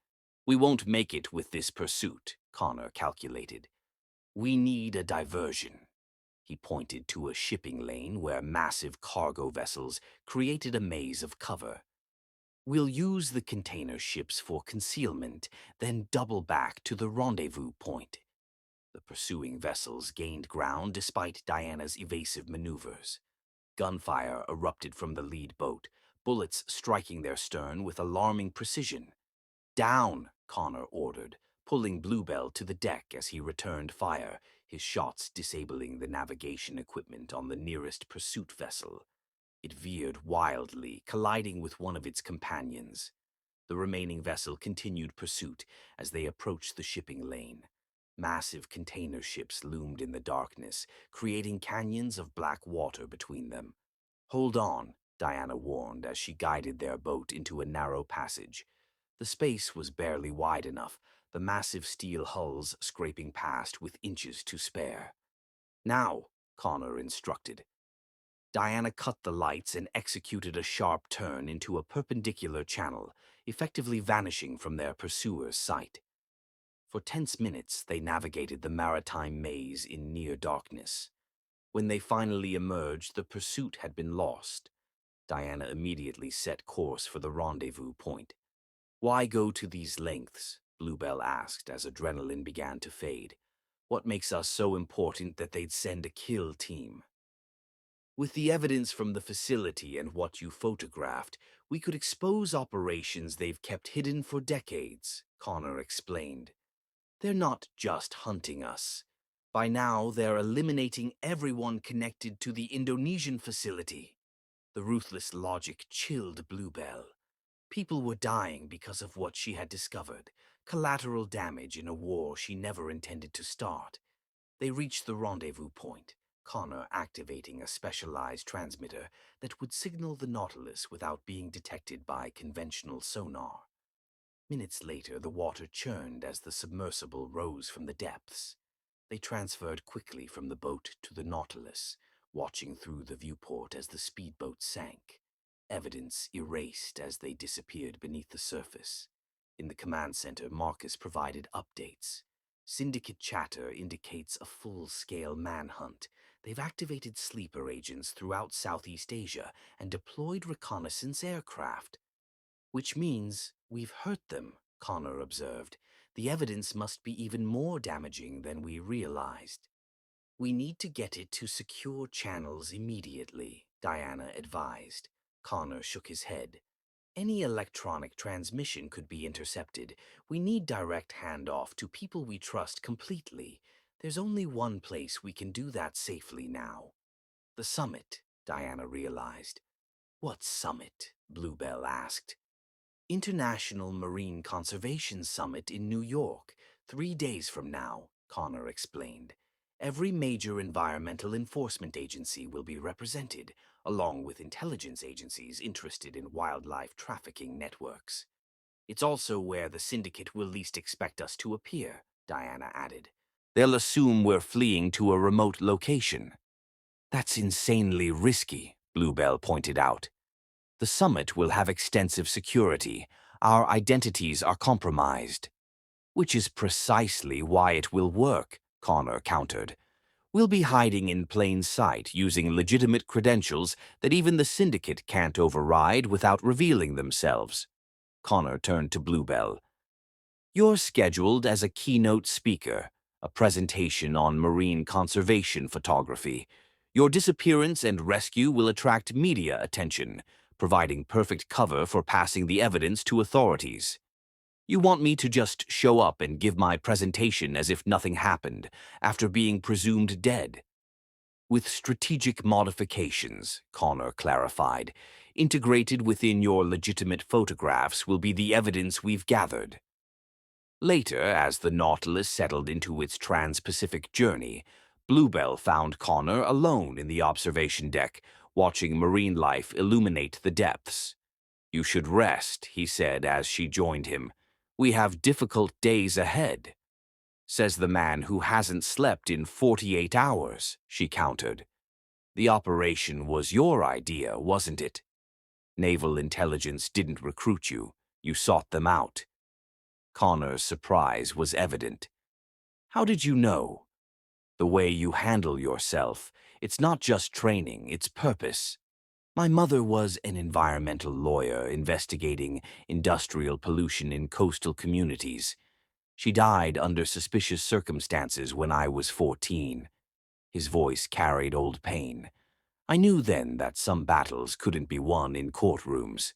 "We won't make it with this pursuit," Connor calculated. "We need a diversion." He pointed to a shipping lane where massive cargo vessels created a maze of cover. "We'll use the container ships for concealment, then double back to the rendezvous point." The pursuing vessels gained ground despite Diana's evasive maneuvers. Gunfire erupted from the lead boat, bullets striking their stern with alarming precision. "Down!" Connor ordered, pulling Bluebell to the deck as he returned fire, his shots disabling the navigation equipment on the nearest pursuit vessel. It veered wildly, colliding with one of its companions. The remaining vessel continued pursuit as they approached the shipping lane. Massive container ships loomed in the darkness, creating canyons of black water between them. "Hold on," Diana warned as she guided their boat into a narrow passage. The space was barely wide enough, the massive steel hulls scraping past with inches to spare. "Now," Connor instructed. Diana cut the lights and executed a sharp turn into a perpendicular channel, effectively vanishing from their pursuer's sight. For tense minutes, they navigated the maritime maze in near darkness. When they finally emerged, the pursuit had been lost. Diana immediately set course for the rendezvous point. "Why go to these lengths?" Bluebell asked as adrenaline began to fade. "What makes us so important that they'd send a kill team?" "With the evidence from the facility and what you photographed, we could expose operations they've kept hidden for decades," Connor explained. "They're not just hunting us. By now, they're eliminating everyone connected to the Indonesian facility." The ruthless logic chilled Bluebell. People were dying because of what she had discovered, collateral damage in a war she never intended to start. They reached the rendezvous point, Connor activating a specialized transmitter that would signal the Nautilus without being detected by conventional sonar. Minutes later, the water churned as the submersible rose from the depths. They transferred quickly from the boat to the Nautilus, watching through the viewport as the speedboat sank, evidence erased as they disappeared beneath the surface. In the command center, Marcus provided updates. Syndicate chatter indicates a full-scale manhunt. They've activated sleeper agents throughout Southeast Asia and deployed reconnaissance aircraft. Which means we've hurt them, Connor observed. The evidence must be even more damaging than we realized. We need to get it to secure channels immediately, Diana advised. Connor shook his head. Any electronic transmission could be intercepted. We need direct handoff to people we trust completely. There's only one place we can do that safely now. The summit, Diana realized. What summit? Bluebell asked. International Marine Conservation Summit in New York, 3 days from now, Connor explained. Every major environmental enforcement agency will be represented, along with intelligence agencies interested in wildlife trafficking networks. It's also where the syndicate will least expect us to appear, Diana added. They'll assume we're fleeing to a remote location. That's insanely risky, Bluebell pointed out. The summit will have extensive security. Our identities are compromised. Which is precisely why it will work, Connor countered. We'll be hiding in plain sight using legitimate credentials that even the syndicate can't override without revealing themselves. Connor turned to Bluebell. You're scheduled as a keynote speaker, a presentation on marine conservation photography. Your disappearance and rescue will attract media attention, providing perfect cover for passing the evidence to authorities. You want me to just show up and give my presentation as if nothing happened, after being presumed dead? With strategic modifications, Connor clarified. Integrated within your legitimate photographs will be the evidence we've gathered. Later, as the Nautilus settled into its trans-Pacific journey, Bluebell found Connor alone in the observation deck, watching marine life illuminate the depths. You should rest, he said as she joined him. We have difficult days ahead. Says the man who hasn't slept in 48 hours, she countered. The operation was your idea, wasn't it? Naval intelligence didn't recruit you. You sought them out. Connor's surprise was evident. How did you know? The way you handle yourself. It's not just training, it's purpose. My mother was an environmental lawyer investigating industrial pollution in coastal communities. She died under suspicious circumstances when I was 14. His voice carried old pain. I knew then that some battles couldn't be won in courtrooms.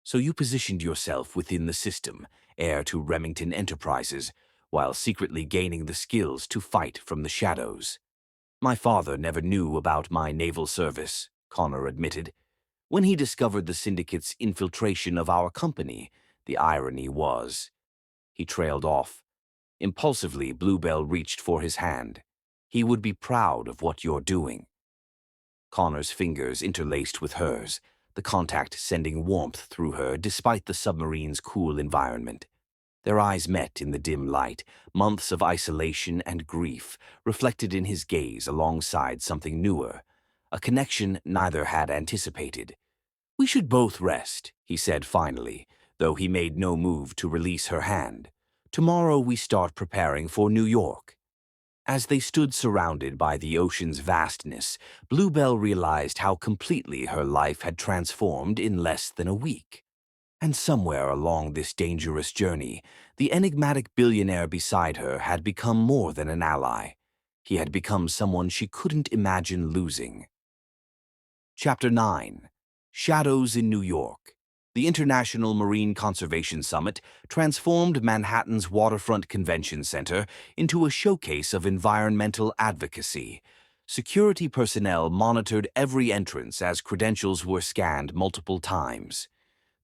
So you positioned yourself within the system, heir to Remington Enterprises, while secretly gaining the skills to fight from the shadows. My father never knew about my naval service, Connor admitted. When he discovered the syndicate's infiltration of our company, the irony was. He trailed off. Impulsively, Bluebell reached for his hand. He would be proud of what you're doing. Connor's fingers interlaced with hers, the contact sending warmth through her despite the submarine's cool environment. Their eyes met in the dim light, months of isolation and grief reflected in his gaze alongside something newer, a connection neither had anticipated. We should both rest, he said finally, though he made no move to release her hand. Tomorrow we start preparing for New York. As they stood surrounded by the ocean's vastness, Bluebell realized how completely her life had transformed in less than a week. And somewhere along this dangerous journey, the enigmatic billionaire beside her had become more than an ally. He had become someone she couldn't imagine losing. Chapter 9. Shadows in New York. The International Marine Conservation Summit transformed Manhattan's waterfront convention center into a showcase of environmental advocacy. Security personnel monitored every entrance as credentials were scanned multiple times.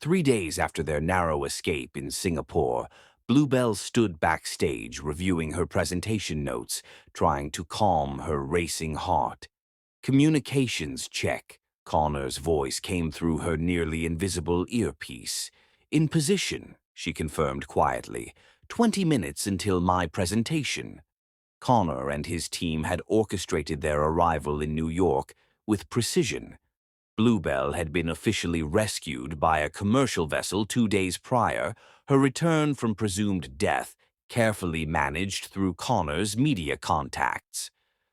3 days after their narrow escape in Singapore, Bluebell stood backstage reviewing her presentation notes, trying to calm her racing heart. Communications check. Connor's voice came through her nearly invisible earpiece. In position, she confirmed quietly. 20 minutes until my presentation. Connor and his team had orchestrated their arrival in New York with precision. Bluebell had been officially rescued by a commercial vessel 2 days prior, her return from presumed death carefully managed through Connor's media contacts.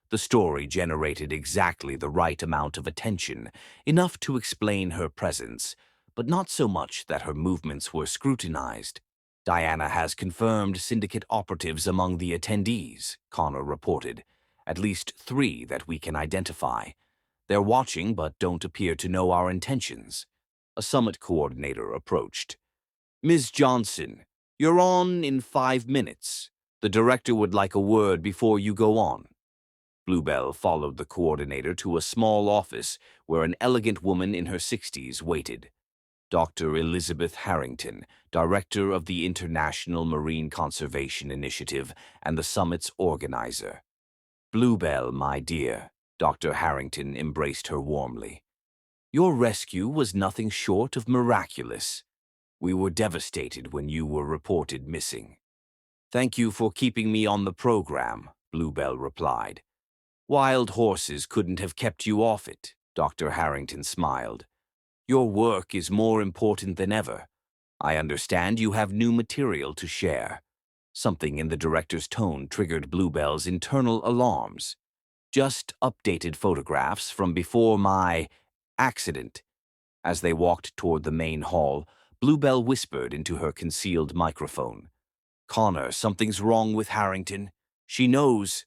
The story generated exactly the right amount of attention, enough to explain her presence, but not so much that her movements were scrutinized. Diana has confirmed syndicate operatives among the attendees, Connor reported. At least 3 that we can identify. They're watching but don't appear to know our intentions. A summit coordinator approached. Ms. Johnson, you're on in 5 minutes. The director would like a word before you go on. Bluebell followed the coordinator to a small office where an elegant woman in her 60s waited. Dr. Elizabeth Harrington, director of the International Marine Conservation Initiative and the summit's organizer. Bluebell, my dear, Dr. Harrington embraced her warmly. Your rescue was nothing short of miraculous. We were devastated when you were reported missing. Thank you for keeping me on the program, Bluebell replied. Wild horses couldn't have kept you off it, Dr. Harrington smiled. Your work is more important than ever. I understand you have new material to share. Something in the director's tone triggered Bluebell's internal alarms. Just updated photographs from before my accident. As they walked toward the main hall, Bluebell whispered into her concealed microphone. Connor, something's wrong with Harrington. She knows.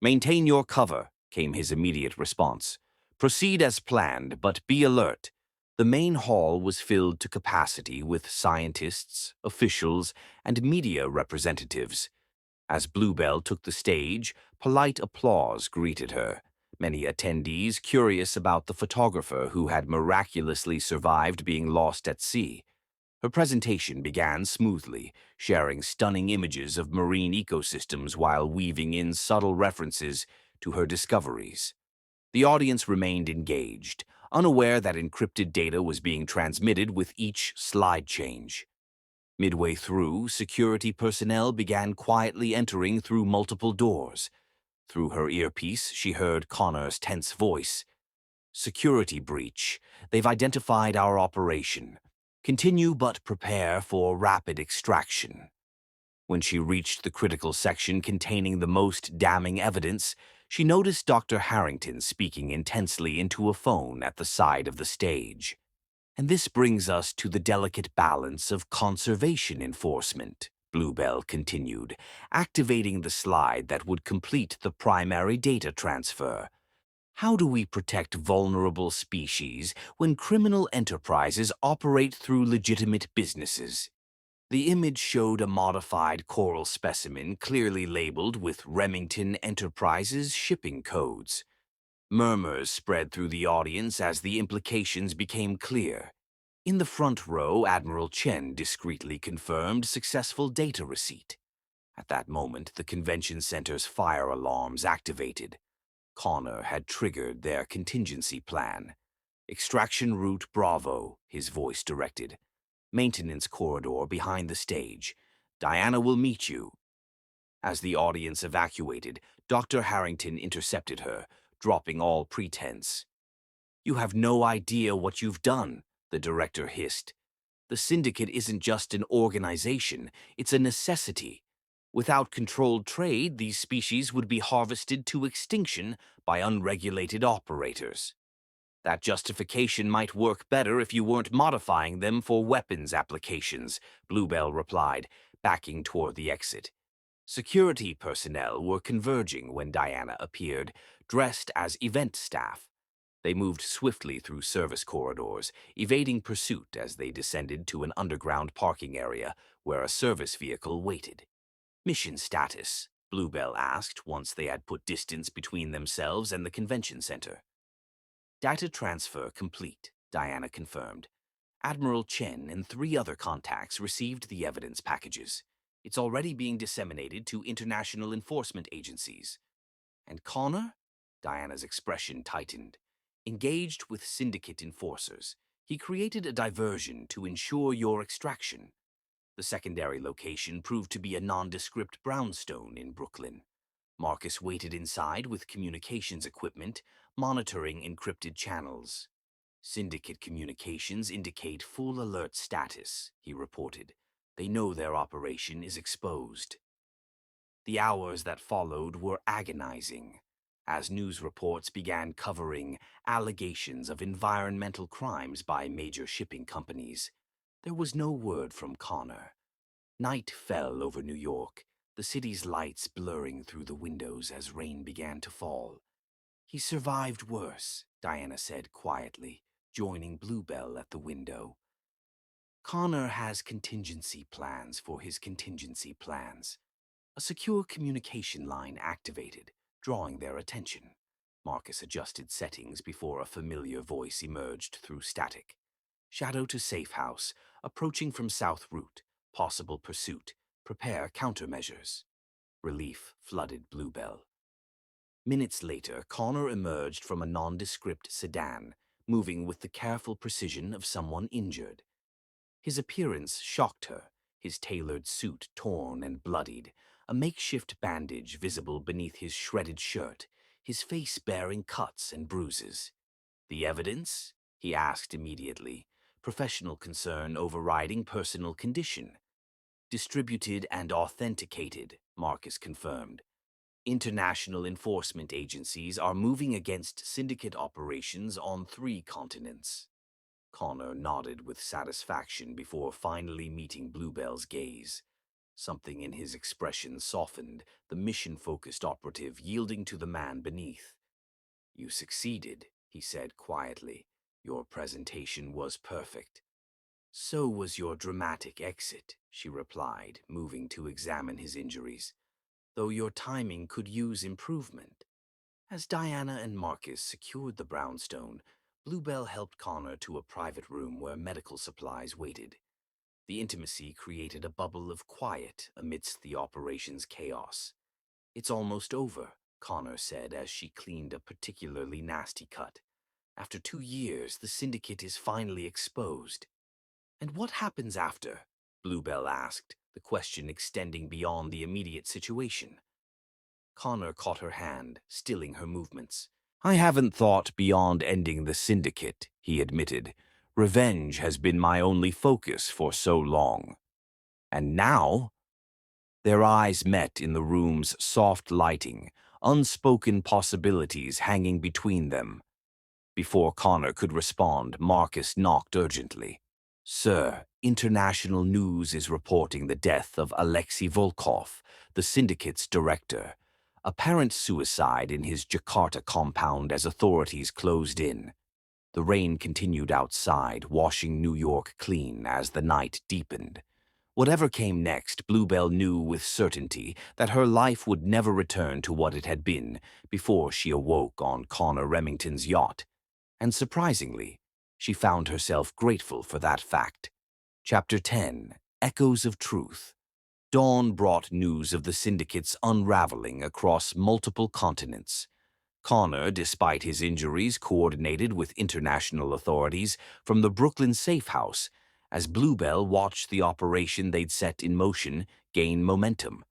Maintain your cover, came his immediate response. Proceed as planned, but be alert. The main hall was filled to capacity with scientists, officials, and media representatives. As Bluebell took the stage, polite applause greeted her. Many attendees curious about the photographer who had miraculously survived being lost at sea. Her presentation began smoothly, sharing stunning images of marine ecosystems while weaving in subtle references to her discoveries. The audience remained engaged, unaware that encrypted data was being transmitted with each slide change. Midway through, security personnel began quietly entering through multiple doors. Through her earpiece, she heard Connor's tense voice. Security breach. They've identified our operation. Continue but prepare for rapid extraction. When she reached the critical section containing the most damning evidence, she noticed Dr. Harrington speaking intensely into a phone at the side of the stage. And this brings us to the delicate balance of conservation enforcement, Bluebell continued, activating the slide that would complete the primary data transfer. How do we protect vulnerable species when criminal enterprises operate through legitimate businesses? The image showed a modified coral specimen clearly labeled with Remington Enterprises shipping codes. Murmurs spread through the audience as the implications became clear. In the front row, Admiral Chen discreetly confirmed successful data receipt. At that moment, the convention center's fire alarms activated. Connor had triggered their contingency plan. Extraction route Bravo, his voice directed. Maintenance corridor behind the stage. Diana will meet you. As the audience evacuated, Dr. Harrington intercepted her, dropping all pretense. You have no idea what you've done, the director hissed. The syndicate isn't just an organization, it's a necessity. Without controlled trade, these species would be harvested to extinction by unregulated operators. That justification might work better if you weren't modifying them for weapons applications, Bluebell replied, backing toward the exit. Security personnel were converging when Diana appeared, dressed as event staff. They moved swiftly through service corridors, evading pursuit as they descended to an underground parking area where a service vehicle waited. Mission status, Bluebell asked once they had put distance between themselves and the convention center. Data transfer complete, Diana confirmed. Admiral Chen and 3 other contacts received the evidence packages. It's already being disseminated to international enforcement agencies. And Connor? Diana's expression tightened. Engaged with syndicate enforcers, he created a diversion to ensure your extraction. The secondary location proved to be a nondescript brownstone in Brooklyn. Marcus waited inside with communications equipment, monitoring encrypted channels. Syndicate communications indicate full alert status, he reported. They know their operation is exposed. The hours that followed were agonizing, as news reports began covering allegations of environmental crimes by major shipping companies. There was no word from Connor. Night fell over New York, the city's lights blurring through the windows as rain began to fall. He survived worse, Diana said quietly, joining Bluebell at the window. Connor has contingency plans for his contingency plans. A secure communication line activated, drawing their attention. Marcus adjusted settings before a familiar voice emerged through static. Shadow to safe house, approaching from south route. Possible pursuit. Prepare countermeasures. Relief flooded Bluebell. Minutes later, Connor emerged from a nondescript sedan, moving with the careful precision of someone injured. His appearance shocked her, his tailored suit torn and bloodied, a makeshift bandage visible beneath his shredded shirt, his face bearing cuts and bruises. The evidence? He asked immediately, professional concern overriding personal condition. Distributed and authenticated, Marcus confirmed. International enforcement agencies are moving against syndicate operations on 3 continents. Connor nodded with satisfaction before finally meeting Bluebell's gaze. Something in his expression softened, the mission-focused operative yielding to the man beneath. "You succeeded," he said quietly. "Your presentation was perfect." "So was your dramatic exit," she replied, moving to examine his injuries. "Though your timing could use improvement." As Diana and Marcus secured the brownstone, Bluebell helped Connor to a private room where medical supplies waited. The intimacy created a bubble of quiet amidst the operation's chaos. "It's almost over," Connor said as she cleaned a particularly nasty cut. "After 2 years, the syndicate is finally exposed." "And what happens after?" Bluebell asked, the question extending beyond the immediate situation. Connor caught her hand, stilling her movements. "I haven't thought beyond ending the syndicate," he admitted. "Revenge has been my only focus for so long." "And now?" Their eyes met in the room's soft lighting, unspoken possibilities hanging between them. Before Connor could respond, Marcus knocked urgently. "Sir, international news is reporting the death of Alexei Volkov, the syndicate's director. Apparent suicide in his Jakarta compound as authorities closed in." The rain continued outside, washing New York clean as the night deepened. Whatever came next, Bluebell knew with certainty that her life would never return to what it had been before she awoke on Connor Remington's yacht. And surprisingly, she found herself grateful for that fact. Chapter 10: Echoes of Truth. Dawn brought news of the syndicate's unraveling across multiple continents. Connor, despite his injuries, coordinated with international authorities from the Brooklyn safe house as Bluebell watched the operation they'd set in motion gain momentum.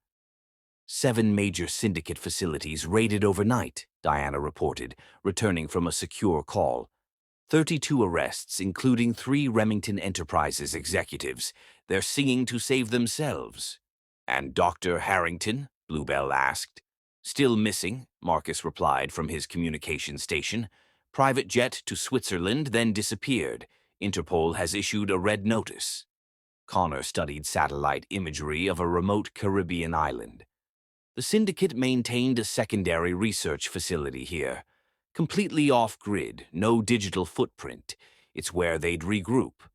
7 major syndicate facilities raided overnight, Diana reported, returning from a secure call. 32 arrests, including 3 Remington Enterprises executives. They're singing to save themselves. "And Dr. Harrington?" Bluebell asked. "Still missing," Marcus replied from his communication station. "Private jet to Switzerland, then disappeared. Interpol has issued a red notice." Connor studied satellite imagery of a remote Caribbean island. The syndicate maintained a secondary research facility here. Completely off-grid, no digital footprint. It's where they'd regroup.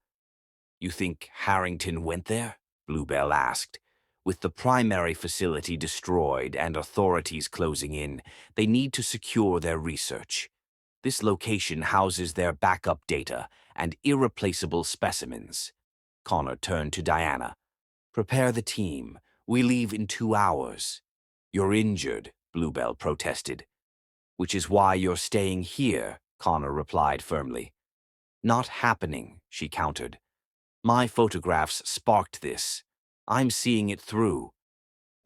"You think Harrington went there?" Bluebell asked. "With the primary facility destroyed and authorities closing in, they need to secure their research. This location houses their backup data and irreplaceable specimens." Connor turned to Diana. "Prepare the team. We leave in 2 hours." "You're injured," Bluebell protested. "Which is why you're staying here," Connor replied firmly. "Not happening," she countered. "My photographs sparked this. I'm seeing it through."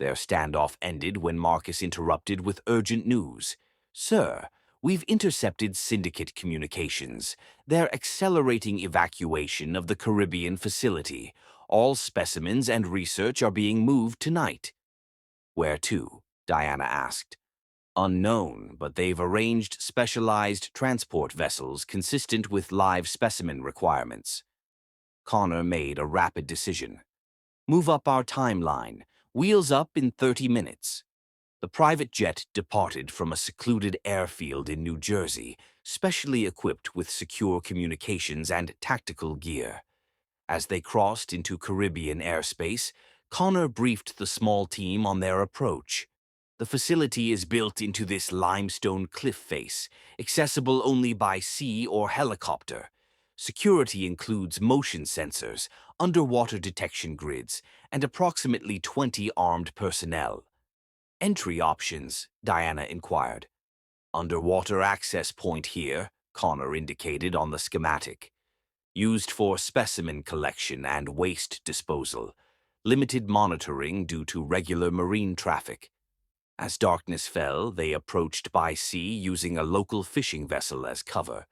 Their standoff ended when Marcus interrupted with urgent news. "Sir, we've intercepted syndicate communications. They're accelerating evacuation of the Caribbean facility. All specimens and research are being moved tonight." "Where to?" Diana asked. "Unknown, but they've arranged specialized transport vessels consistent with live specimen requirements." Connor made a rapid decision. "Move up our timeline. Wheels up in 30 minutes." The private jet departed from a secluded airfield in New Jersey, specially equipped with secure communications and tactical gear. As they crossed into Caribbean airspace, Connor briefed the small team on their approach. "The facility is built into this limestone cliff face, accessible only by sea or helicopter. Security includes motion sensors, underwater detection grids, and approximately 20 armed personnel." "Entry options?" Diana inquired. "Underwater access point here," Connor indicated on the schematic. "Used for specimen collection and waste disposal. Limited monitoring due to regular marine traffic." As darkness fell, they approached by sea using a local fishing vessel as cover.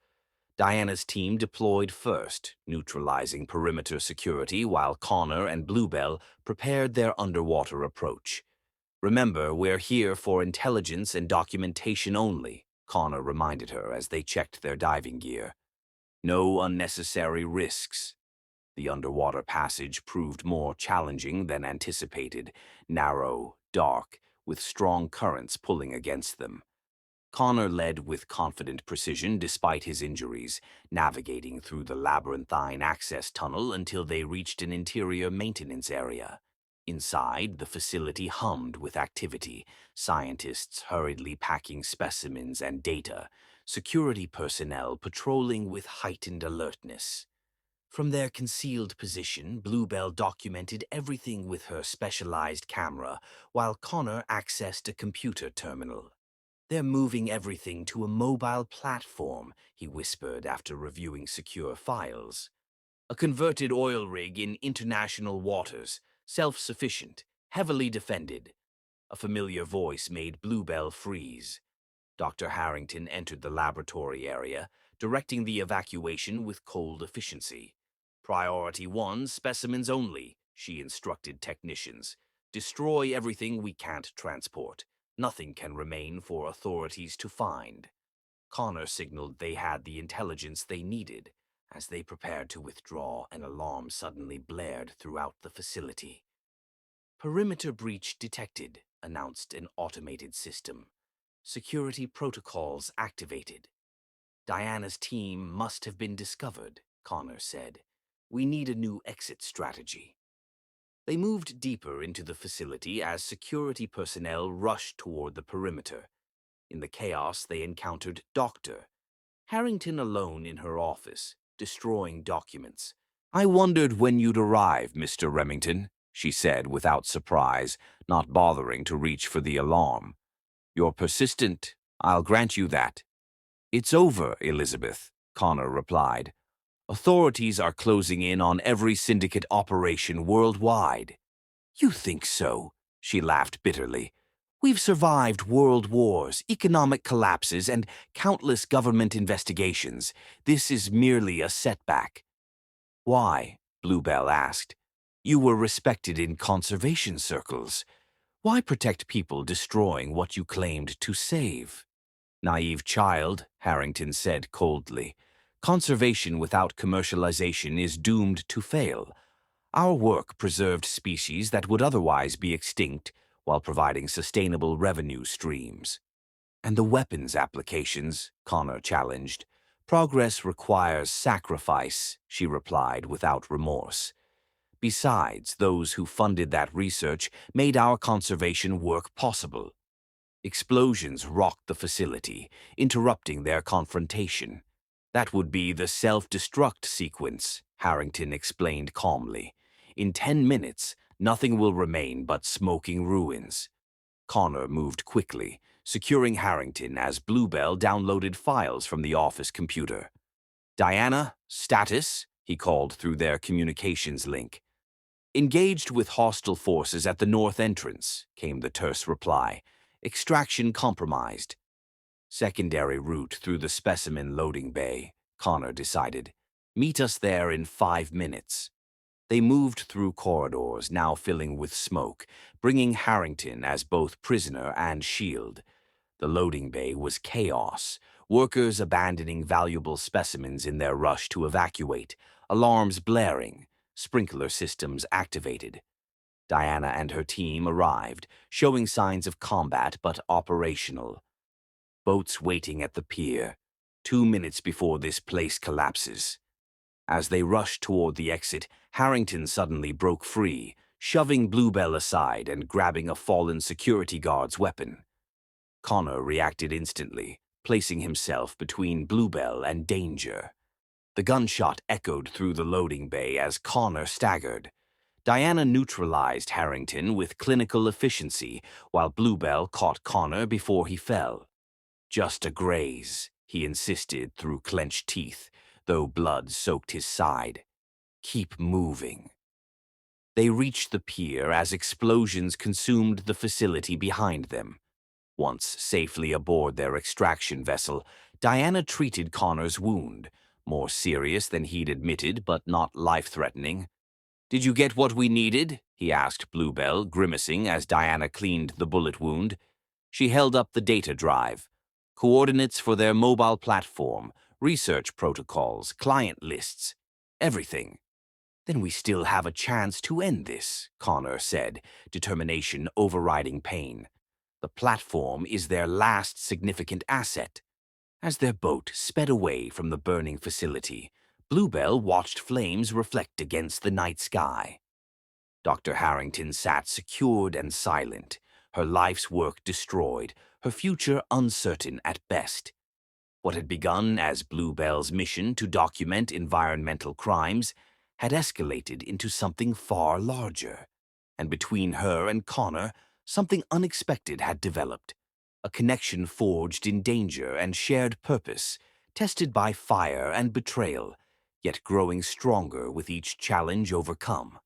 Diana's team deployed first, neutralizing perimeter security while Connor and Bluebell prepared their underwater approach. "Remember, we're here for intelligence and documentation only," Connor reminded her as they checked their diving gear. "No unnecessary risks." The underwater passage proved more challenging than anticipated, narrow, dark, with strong currents pulling against them. Connor led with confident precision despite his injuries, navigating through the labyrinthine access tunnel until they reached an interior maintenance area. Inside, the facility hummed with activity, scientists hurriedly packing specimens and data, security personnel patrolling with heightened alertness. From their concealed position, Bluebell documented everything with her specialized camera, while Connor accessed a computer terminal. "They're moving everything to a mobile platform," he whispered after reviewing secure files. "A converted oil rig in international waters, self-sufficient, heavily defended." A familiar voice made Bluebell freeze. Dr. Harrington entered the laboratory area, directing the evacuation with cold efficiency. "Priority 1, specimens only," she instructed technicians. "Destroy everything we can't transport. Nothing can remain for authorities to find." Connor signaled they had the intelligence they needed. As they prepared to withdraw, an alarm suddenly blared throughout the facility. "Perimeter breach detected," announced an automated system. "Security protocols activated." "Diana's team must have been discovered," Connor said. "We need a new exit strategy." They moved deeper into the facility as security personnel rushed toward the perimeter. In the chaos, they encountered Dr. Harrington alone in her office, destroying documents. "I wondered when you'd arrive, Mr. Remington," she said without surprise, not bothering to reach for the alarm. "You're persistent, I'll grant you that." "It's over, Elizabeth," Connor replied. "Authorities are closing in on every syndicate operation worldwide." "You think so?" she laughed bitterly. "We've survived world wars, economic collapses, and countless government investigations. This is merely a setback." "Why?" Bluebell asked. "You were respected in conservation circles. Why protect people destroying what you claimed to save?" "Naive child," Harrington said coldly. "Conservation without commercialization is doomed to fail. Our work preserved species that would otherwise be extinct while providing sustainable revenue streams." "And the weapons applications?" Connor challenged. "Progress requires sacrifice," she replied without remorse. "Besides, those who funded that research made our conservation work possible." Explosions rocked the facility, interrupting their confrontation. "That would be the self-destruct sequence," Harrington explained calmly. "In 10 minutes, nothing will remain but smoking ruins." Connor moved quickly, securing Harrington as Bluebell downloaded files from the office computer. "Diana, status?" he called through their communications link. Engaged with hostile forces at the north entrance, came the terse reply. Extraction compromised. Secondary route through the specimen loading bay, Connor decided. Meet us there in 5 minutes. They moved through corridors, now filling with smoke, bringing Harrington as both prisoner and shield. The loading bay was chaos, workers abandoning valuable specimens in their rush to evacuate, alarms blaring, sprinkler systems activated. Diana and her team arrived, showing signs of combat but operational. Boats waiting at the pier, 2 minutes before this place collapses. As they rushed toward the exit, Harrington suddenly broke free, shoving Bluebell aside and grabbing a fallen security guard's weapon. Connor reacted instantly, placing himself between Bluebell and danger. The gunshot echoed through the loading bay as Connor staggered. Diana neutralized Harrington with clinical efficiency, while Bluebell caught Connor before he fell. Just a graze, he insisted through clenched teeth, though blood soaked his side. Keep moving. They reached the pier as explosions consumed the facility behind them. Once safely aboard their extraction vessel, Diana treated Connor's wound, more serious than he'd admitted but not life-threatening. "Did you get what we needed?" he asked Bluebell, grimacing as Diana cleaned the bullet wound. She held up the data drive. Coordinates for their mobile platform, research protocols, client lists, everything. "Then we still have a chance to end this," Connor said, determination overriding pain. "The platform is their last significant asset." As their boat sped away from the burning facility, Bluebell watched flames reflect against the night sky. Dr. Harrington sat secured and silent, her life's work destroyed, her future uncertain at best. What had begun as Bluebell's mission to document environmental crimes had escalated into something far larger. And between her and Connor, something unexpected had developed. A connection forged in danger and shared purpose, tested by fire and betrayal, yet growing stronger with each challenge overcome.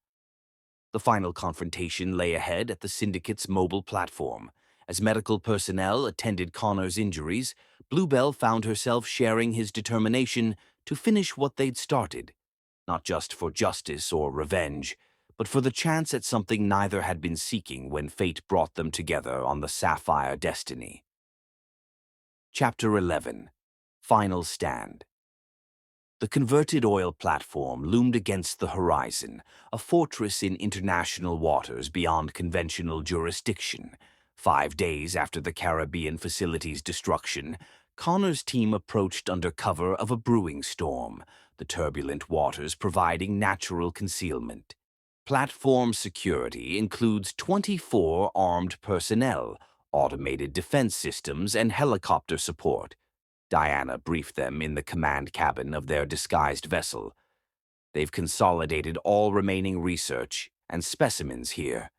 The final confrontation lay ahead at the Syndicate's mobile platform. As medical personnel attended Connor's injuries, Bluebell found herself sharing his determination to finish what they'd started, not just for justice or revenge, but for the chance at something neither had been seeking when fate brought them together on the Sapphire Destiny. Chapter 11. Final Stand. The converted oil platform loomed against the horizon, a fortress in international waters beyond conventional jurisdiction. 5 days after the Caribbean facility's destruction, Connor's team approached under cover of a brewing storm, the turbulent waters providing natural concealment. Platform security includes 24 armed personnel, automated defense systems, and helicopter support. Diana briefed them in the command cabin of their disguised vessel. "They've consolidated all remaining research and specimens here."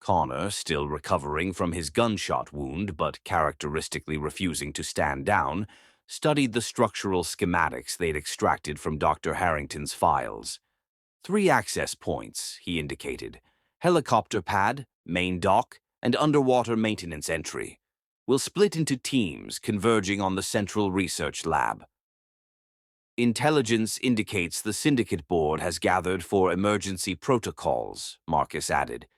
Connor, still recovering from his gunshot wound but characteristically refusing to stand down, studied the structural schematics they'd extracted from Dr. Harrington's files. 3 access points, he indicated: helicopter pad, main dock, and underwater maintenance entry. "We'll split into teams, converging on the central research lab." "Intelligence indicates the Syndicate Board has gathered for emergency protocols," Marcus added.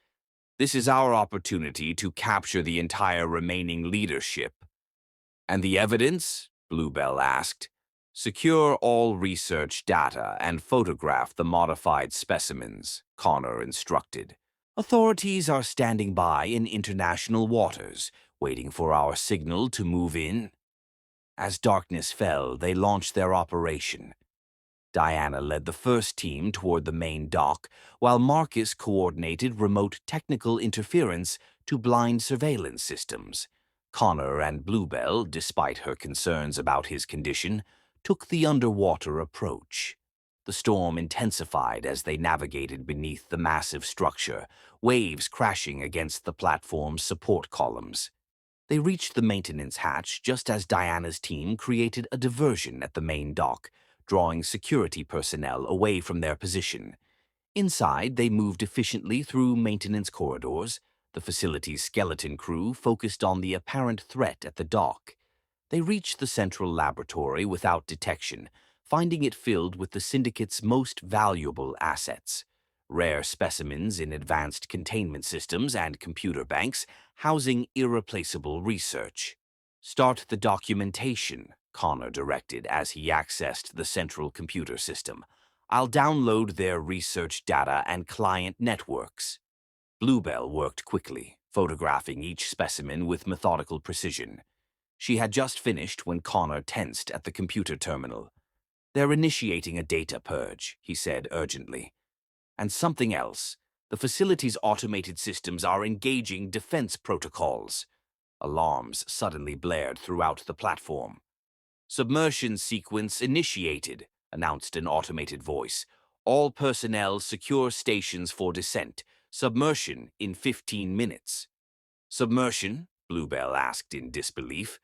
"This is our opportunity to capture the entire remaining leadership." "And the evidence?" Bluebell asked. "Secure all research data and photograph the modified specimens," Connor instructed. "Authorities are standing by in international waters, waiting for our signal to move in." As darkness fell, they launched their operation. Diana led the first team toward the main dock, while Marcus coordinated remote technical interference to blind surveillance systems. Connor and Bluebell, despite her concerns about his condition, took the underwater approach. The storm intensified as they navigated beneath the massive structure, waves crashing against the platform's support columns. They reached the maintenance hatch just as Diana's team created a diversion at the main dock, drawing security personnel away from their position. Inside, they moved efficiently through maintenance corridors. The facility's skeleton crew focused on the apparent threat at the dock. They reached the central laboratory without detection, finding it filled with the Syndicate's most valuable assets. Rare specimens in advanced containment systems and computer banks housing irreplaceable research. "Start the documentation," Connor directed as he accessed the central computer system. "I'll download their research data and client networks." Bluebell worked quickly, photographing each specimen with methodical precision. She had just finished when Connor tensed at the computer terminal. "They're initiating a data purge," he said urgently. "And something else. The facility's automated systems are engaging defense protocols." Alarms suddenly blared throughout the platform. "Submersion sequence initiated," announced an automated voice. "All personnel secure stations for descent. Submersion in 15 minutes. "Submersion?" Bluebell asked in disbelief.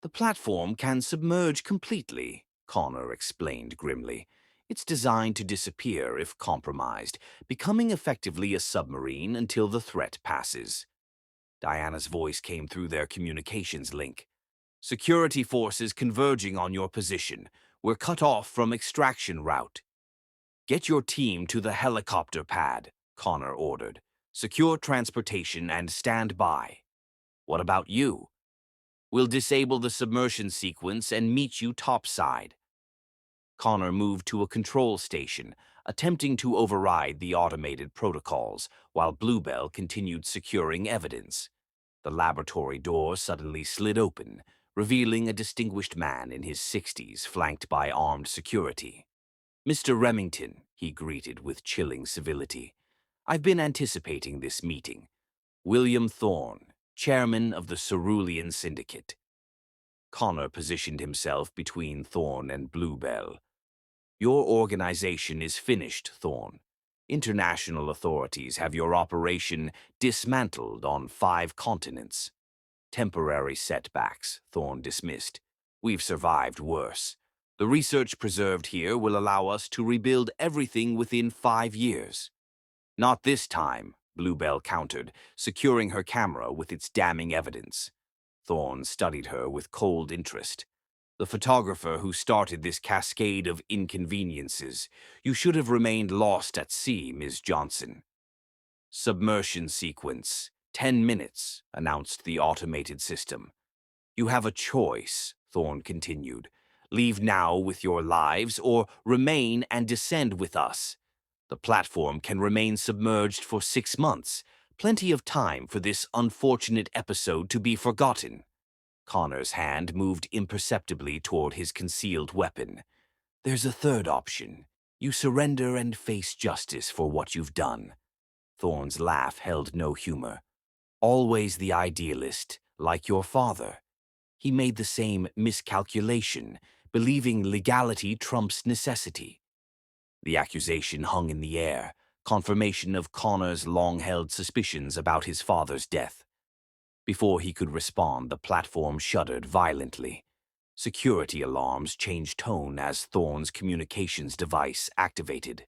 "The platform can submerge completely," Connor explained grimly. "It's designed to disappear if compromised, becoming effectively a submarine until the threat passes." Diana's voice came through their communications link. "Security forces converging on your position. We're cut off from extraction route." "Get your team to the helicopter pad," Connor ordered. "Secure transportation and stand by." "What about you?" "We'll disable the submersion sequence and meet you topside." Connor moved to a control station, attempting to override the automated protocols, while Bluebell continued securing evidence. The laboratory door suddenly slid open, revealing a distinguished man in his 60s flanked by armed security. "Mr. Remington," he greeted with chilling civility. "I've been anticipating this meeting. William Thorne, chairman of the Cerulean Syndicate." Connor positioned himself between Thorne and Bluebell. "Your organization is finished, Thorne. International authorities have your operation dismantled on 5 continents." "Temporary setbacks," Thorne dismissed. "We've survived worse. The research preserved here will allow us to rebuild everything within 5 years." "Not this time," Bluebell countered, securing her camera with its damning evidence. Thorne studied her with cold interest. "The photographer who started this cascade of inconveniences. You should have remained lost at sea, Ms. Johnson." "Submersion sequence. 10 minutes," announced the automated system. "You have a choice," Thorne continued. "Leave now with your lives or remain and descend with us. The platform can remain submerged for 6 months, plenty of time for this unfortunate episode to be forgotten." Connor's hand moved imperceptibly toward his concealed weapon. "There's a third option. You surrender and face justice for what you've done." Thorne's laugh held no humor. "Always the idealist, like your father. He made the same miscalculation, believing legality trumps necessity." The accusation hung in the air, confirmation of Connor's long-held suspicions about his father's death. Before he could respond, the platform shuddered violently. Security alarms changed tone as Thorne's communications device activated.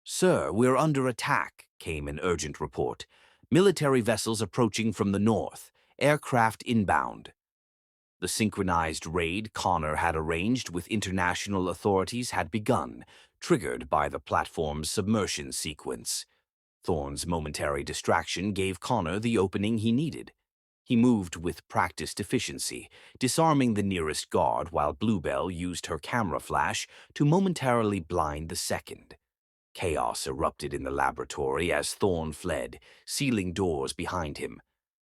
"Sir, we're under attack," came an urgent report. "Military vessels approaching from the north. Aircraft inbound." The synchronized raid Connor had arranged with international authorities had begun, triggered by the platform's submersion sequence. Thorne's momentary distraction gave Connor the opening he needed. He moved with practiced efficiency, disarming the nearest guard while Bluebell used her camera flash to momentarily blind the second. Chaos erupted in the laboratory as Thorne fled, sealing doors behind him.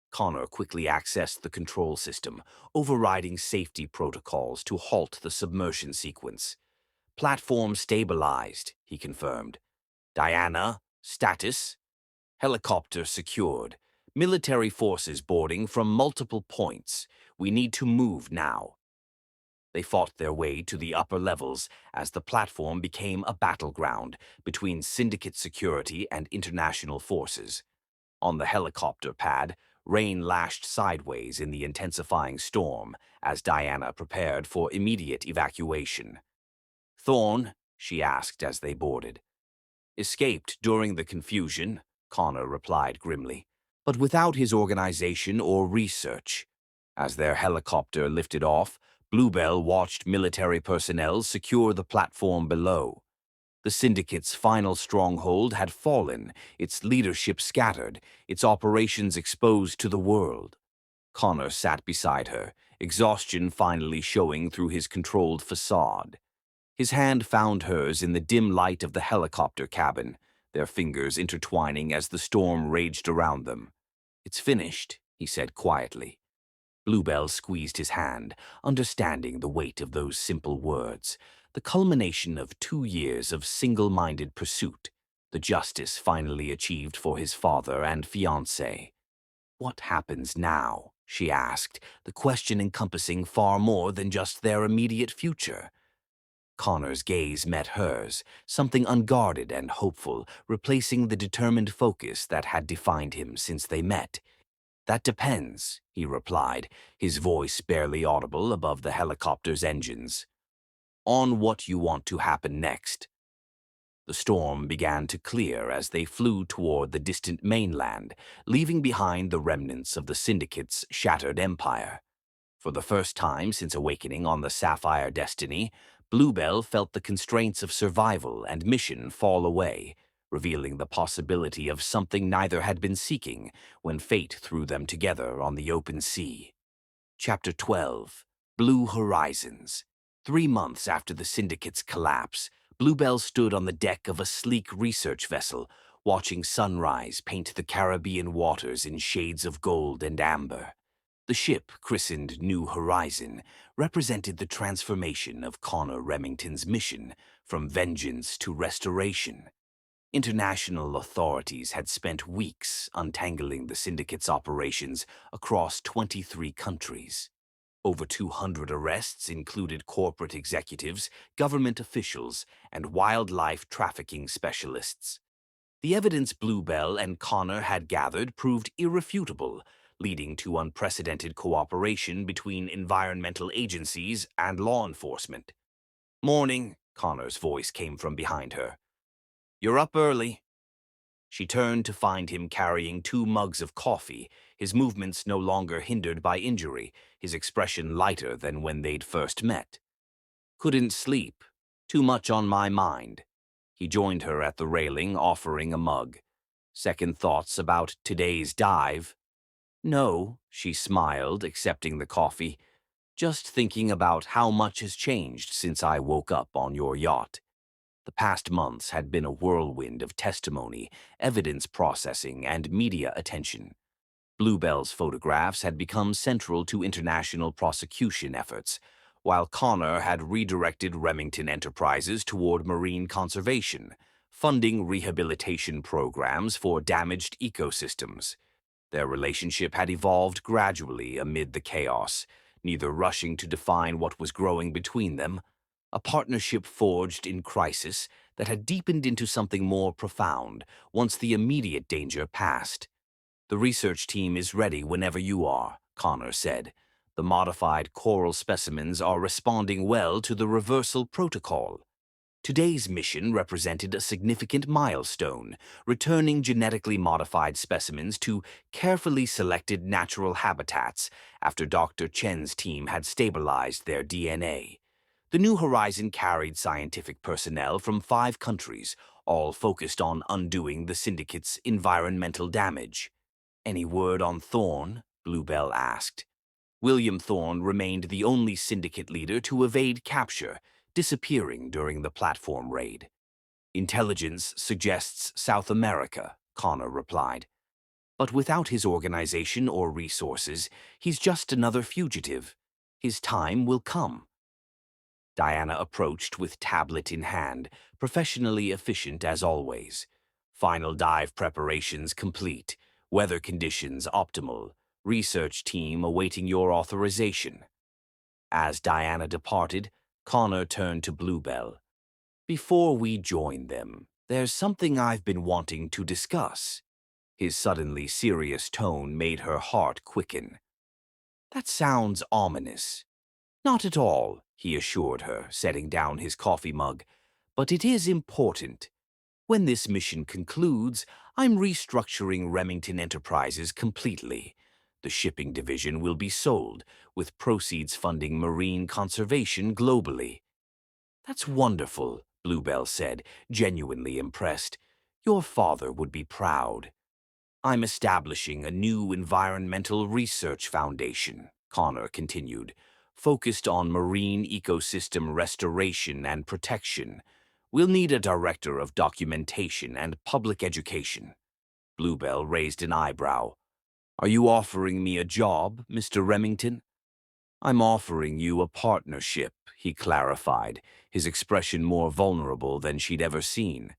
Connor quickly accessed the control system, overriding safety protocols to halt the submersion sequence. "Platform stabilized," he confirmed. "Diana, status?" "Helicopter secured. Military forces boarding from multiple points. We need to move now." They fought their way to the upper levels as the platform became a battleground between Syndicate security and international forces. On the helicopter pad, rain lashed sideways in the intensifying storm as Diana prepared for immediate evacuation. "Thorne," she asked as they boarded. Escaped during the confusion, Connor replied grimly, but without his organization or research. As their helicopter lifted off, Bluebell watched military personnel secure the platform below. The syndicate's final stronghold had fallen, its leadership scattered, its operations exposed to the world. Connor sat beside her, exhaustion finally showing through his controlled facade. His hand found hers in the dim light of the helicopter cabin, their fingers intertwining as the storm raged around them. "It's finished," he said quietly. Bluebell squeezed his hand, understanding the weight of those simple words, the culmination of 2 years of single-minded pursuit, the justice finally achieved for his father and fiancée. "What happens now?" she asked, the question encompassing far more than just their immediate future. Connor's gaze met hers, something unguarded and hopeful, replacing the determined focus that had defined him since they met. "That depends," he replied, his voice barely audible above the helicopter's engines. "On what you want to happen next." The storm began to clear as they flew toward the distant mainland, leaving behind the remnants of the Syndicate's shattered empire. For the first time since awakening on the Sapphire Destiny, Bluebell felt the constraints of survival and mission fall away, revealing the possibility of something neither had been seeking when fate threw them together on the open sea. Chapter 12. Blue Horizons. 3 months after the Syndicate's collapse, Bluebell stood on the deck of a sleek research vessel, watching sunrise paint the Caribbean waters in shades of gold and amber. The ship, christened New Horizon, represented the transformation of Connor Remington's mission from vengeance to restoration. International authorities had spent weeks untangling the syndicate's operations across 23 countries. Over 200 arrests included corporate executives, government officials, and wildlife trafficking specialists. The evidence Bluebell and Connor had gathered proved irrefutable, leading to unprecedented cooperation between environmental agencies and law enforcement. "Morning," Connor's voice came from behind her. "You're up early." She turned to find him carrying 2 mugs of coffee, his movements no longer hindered by injury, his expression lighter than when they'd first met. "Couldn't sleep. Too much on my mind." He joined her at the railing, offering a mug. "Second thoughts about today's dive?" "No," she smiled, accepting the coffee. "Just thinking about how much has changed since I woke up on your yacht." The past months had been a whirlwind of testimony, evidence processing, and media attention. Bluebell's photographs had become central to international prosecution efforts, while Connor had redirected Remington Enterprises toward marine conservation, funding rehabilitation programs for damaged ecosystems. Their relationship had evolved gradually amid the chaos, neither rushing to define what was growing between them, a partnership forged in crisis that had deepened into something more profound once the immediate danger passed. "The research team is ready whenever you are," Connor said. "The modified coral specimens are responding well to the reversal protocol." Today's mission represented a significant milestone, returning genetically modified specimens to carefully selected natural habitats after Dr. Chen's team had stabilized their DNA. The New Horizon carried scientific personnel from 5 countries, all focused on undoing the syndicate's environmental damage. "Any word on Thorne?" Bluebell asked. William Thorne remained the only syndicate leader to evade capture, disappearing during the platform raid. "Intelligence suggests South America," Connor replied. "But without his organization or resources, he's just another fugitive. His time will come." Diana approached with tablet in hand, professionally efficient as always. Final dive preparations complete, weather conditions optimal, research team awaiting your authorization. As Diana departed, Connor turned to Bluebell. "Before we join them, there's something I've been wanting to discuss." His suddenly serious tone made her heart quicken. "That sounds ominous." "Not at all," he assured her, setting down his coffee mug. "But it is important. When this mission concludes, I'm restructuring Remington Enterprises completely. The shipping division will be sold, with proceeds funding marine conservation globally. That's wonderful, Bluebell said, genuinely impressed. Your father would be proud. I'm establishing a new environmental research foundation, Connor continued, focused on marine ecosystem restoration and protection. We'll need a director of documentation and public education. Bluebell raised an eyebrow. Are you offering me a job, Mr. Remington? I'm offering you a partnership, he clarified, his expression more vulnerable than she'd ever seen.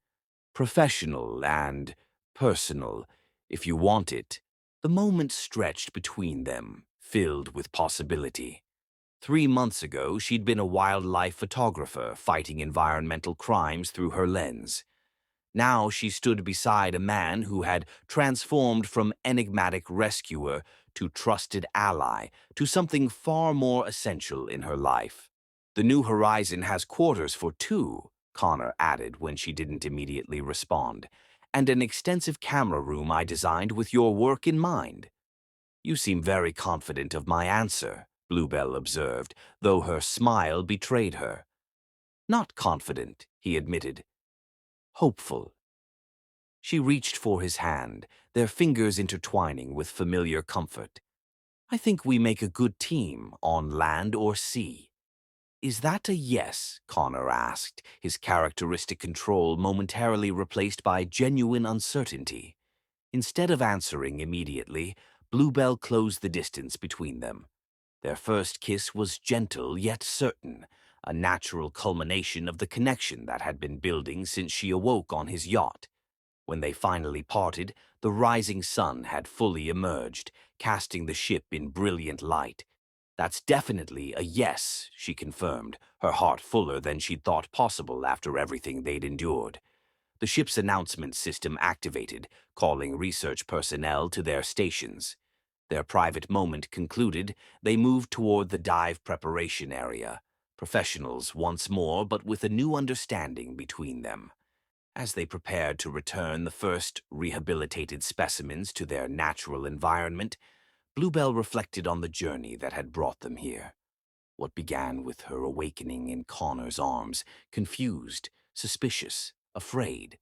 Professional and personal, if you want it. The moment stretched between them, filled with possibility. 3 months ago, she'd been a wildlife photographer fighting environmental crimes through her lens. Now she stood beside a man who had transformed from enigmatic rescuer to trusted ally to something far more essential in her life. The New Horizon has quarters for two, Connor added when she didn't immediately respond, and an extensive camera room I designed with your work in mind. You seem very confident of my answer, Bluebell observed, though her smile betrayed her. Not confident, he admitted. Hopeful. She reached for his hand, their fingers intertwining with familiar comfort. I think we make a good team, on land or sea. Is that a yes? Connor asked, his characteristic control momentarily replaced by genuine uncertainty. Instead of answering immediately, Bluebell closed the distance between them. Their first kiss was gentle yet certain, a natural culmination of the connection that had been building since she awoke on his yacht. When they finally parted, the rising sun had fully emerged, casting the ship in brilliant light. That's definitely a yes, she confirmed, her heart fuller than she'd thought possible after everything they'd endured. The ship's announcement system activated, calling research personnel to their stations. Their private moment concluded, they moved toward the dive preparation area, professionals once more but with a new understanding between them. As they prepared to return the first rehabilitated specimens to their natural environment, Bluebell reflected on the journey that had brought them here. What began with her awakening in Connor's arms, confused, suspicious, afraid,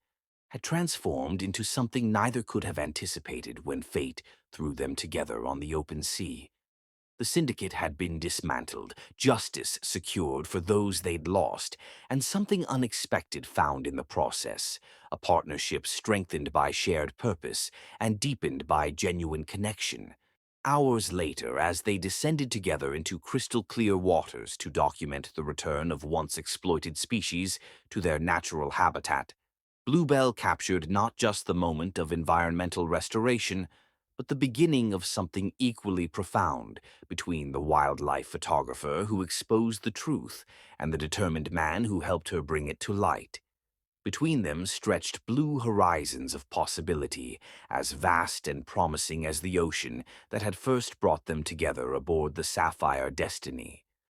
had transformed into something neither could have anticipated when fate threw them together on the open sea. The syndicate had been dismantled, justice secured for those they'd lost, and something unexpected found in the process, a partnership strengthened by shared purpose and deepened by genuine connection. Hours later, as they descended together into crystal-clear waters to document the return of once-exploited species to their natural habitat, Bluebell captured not just the moment of environmental restoration, but the beginning of something equally profound between the wildlife photographer who exposed the truth and the determined man who helped her bring it to light. Between them stretched blue horizons of possibility, as vast and promising as the ocean that had first brought them together aboard the Sapphire Destiny.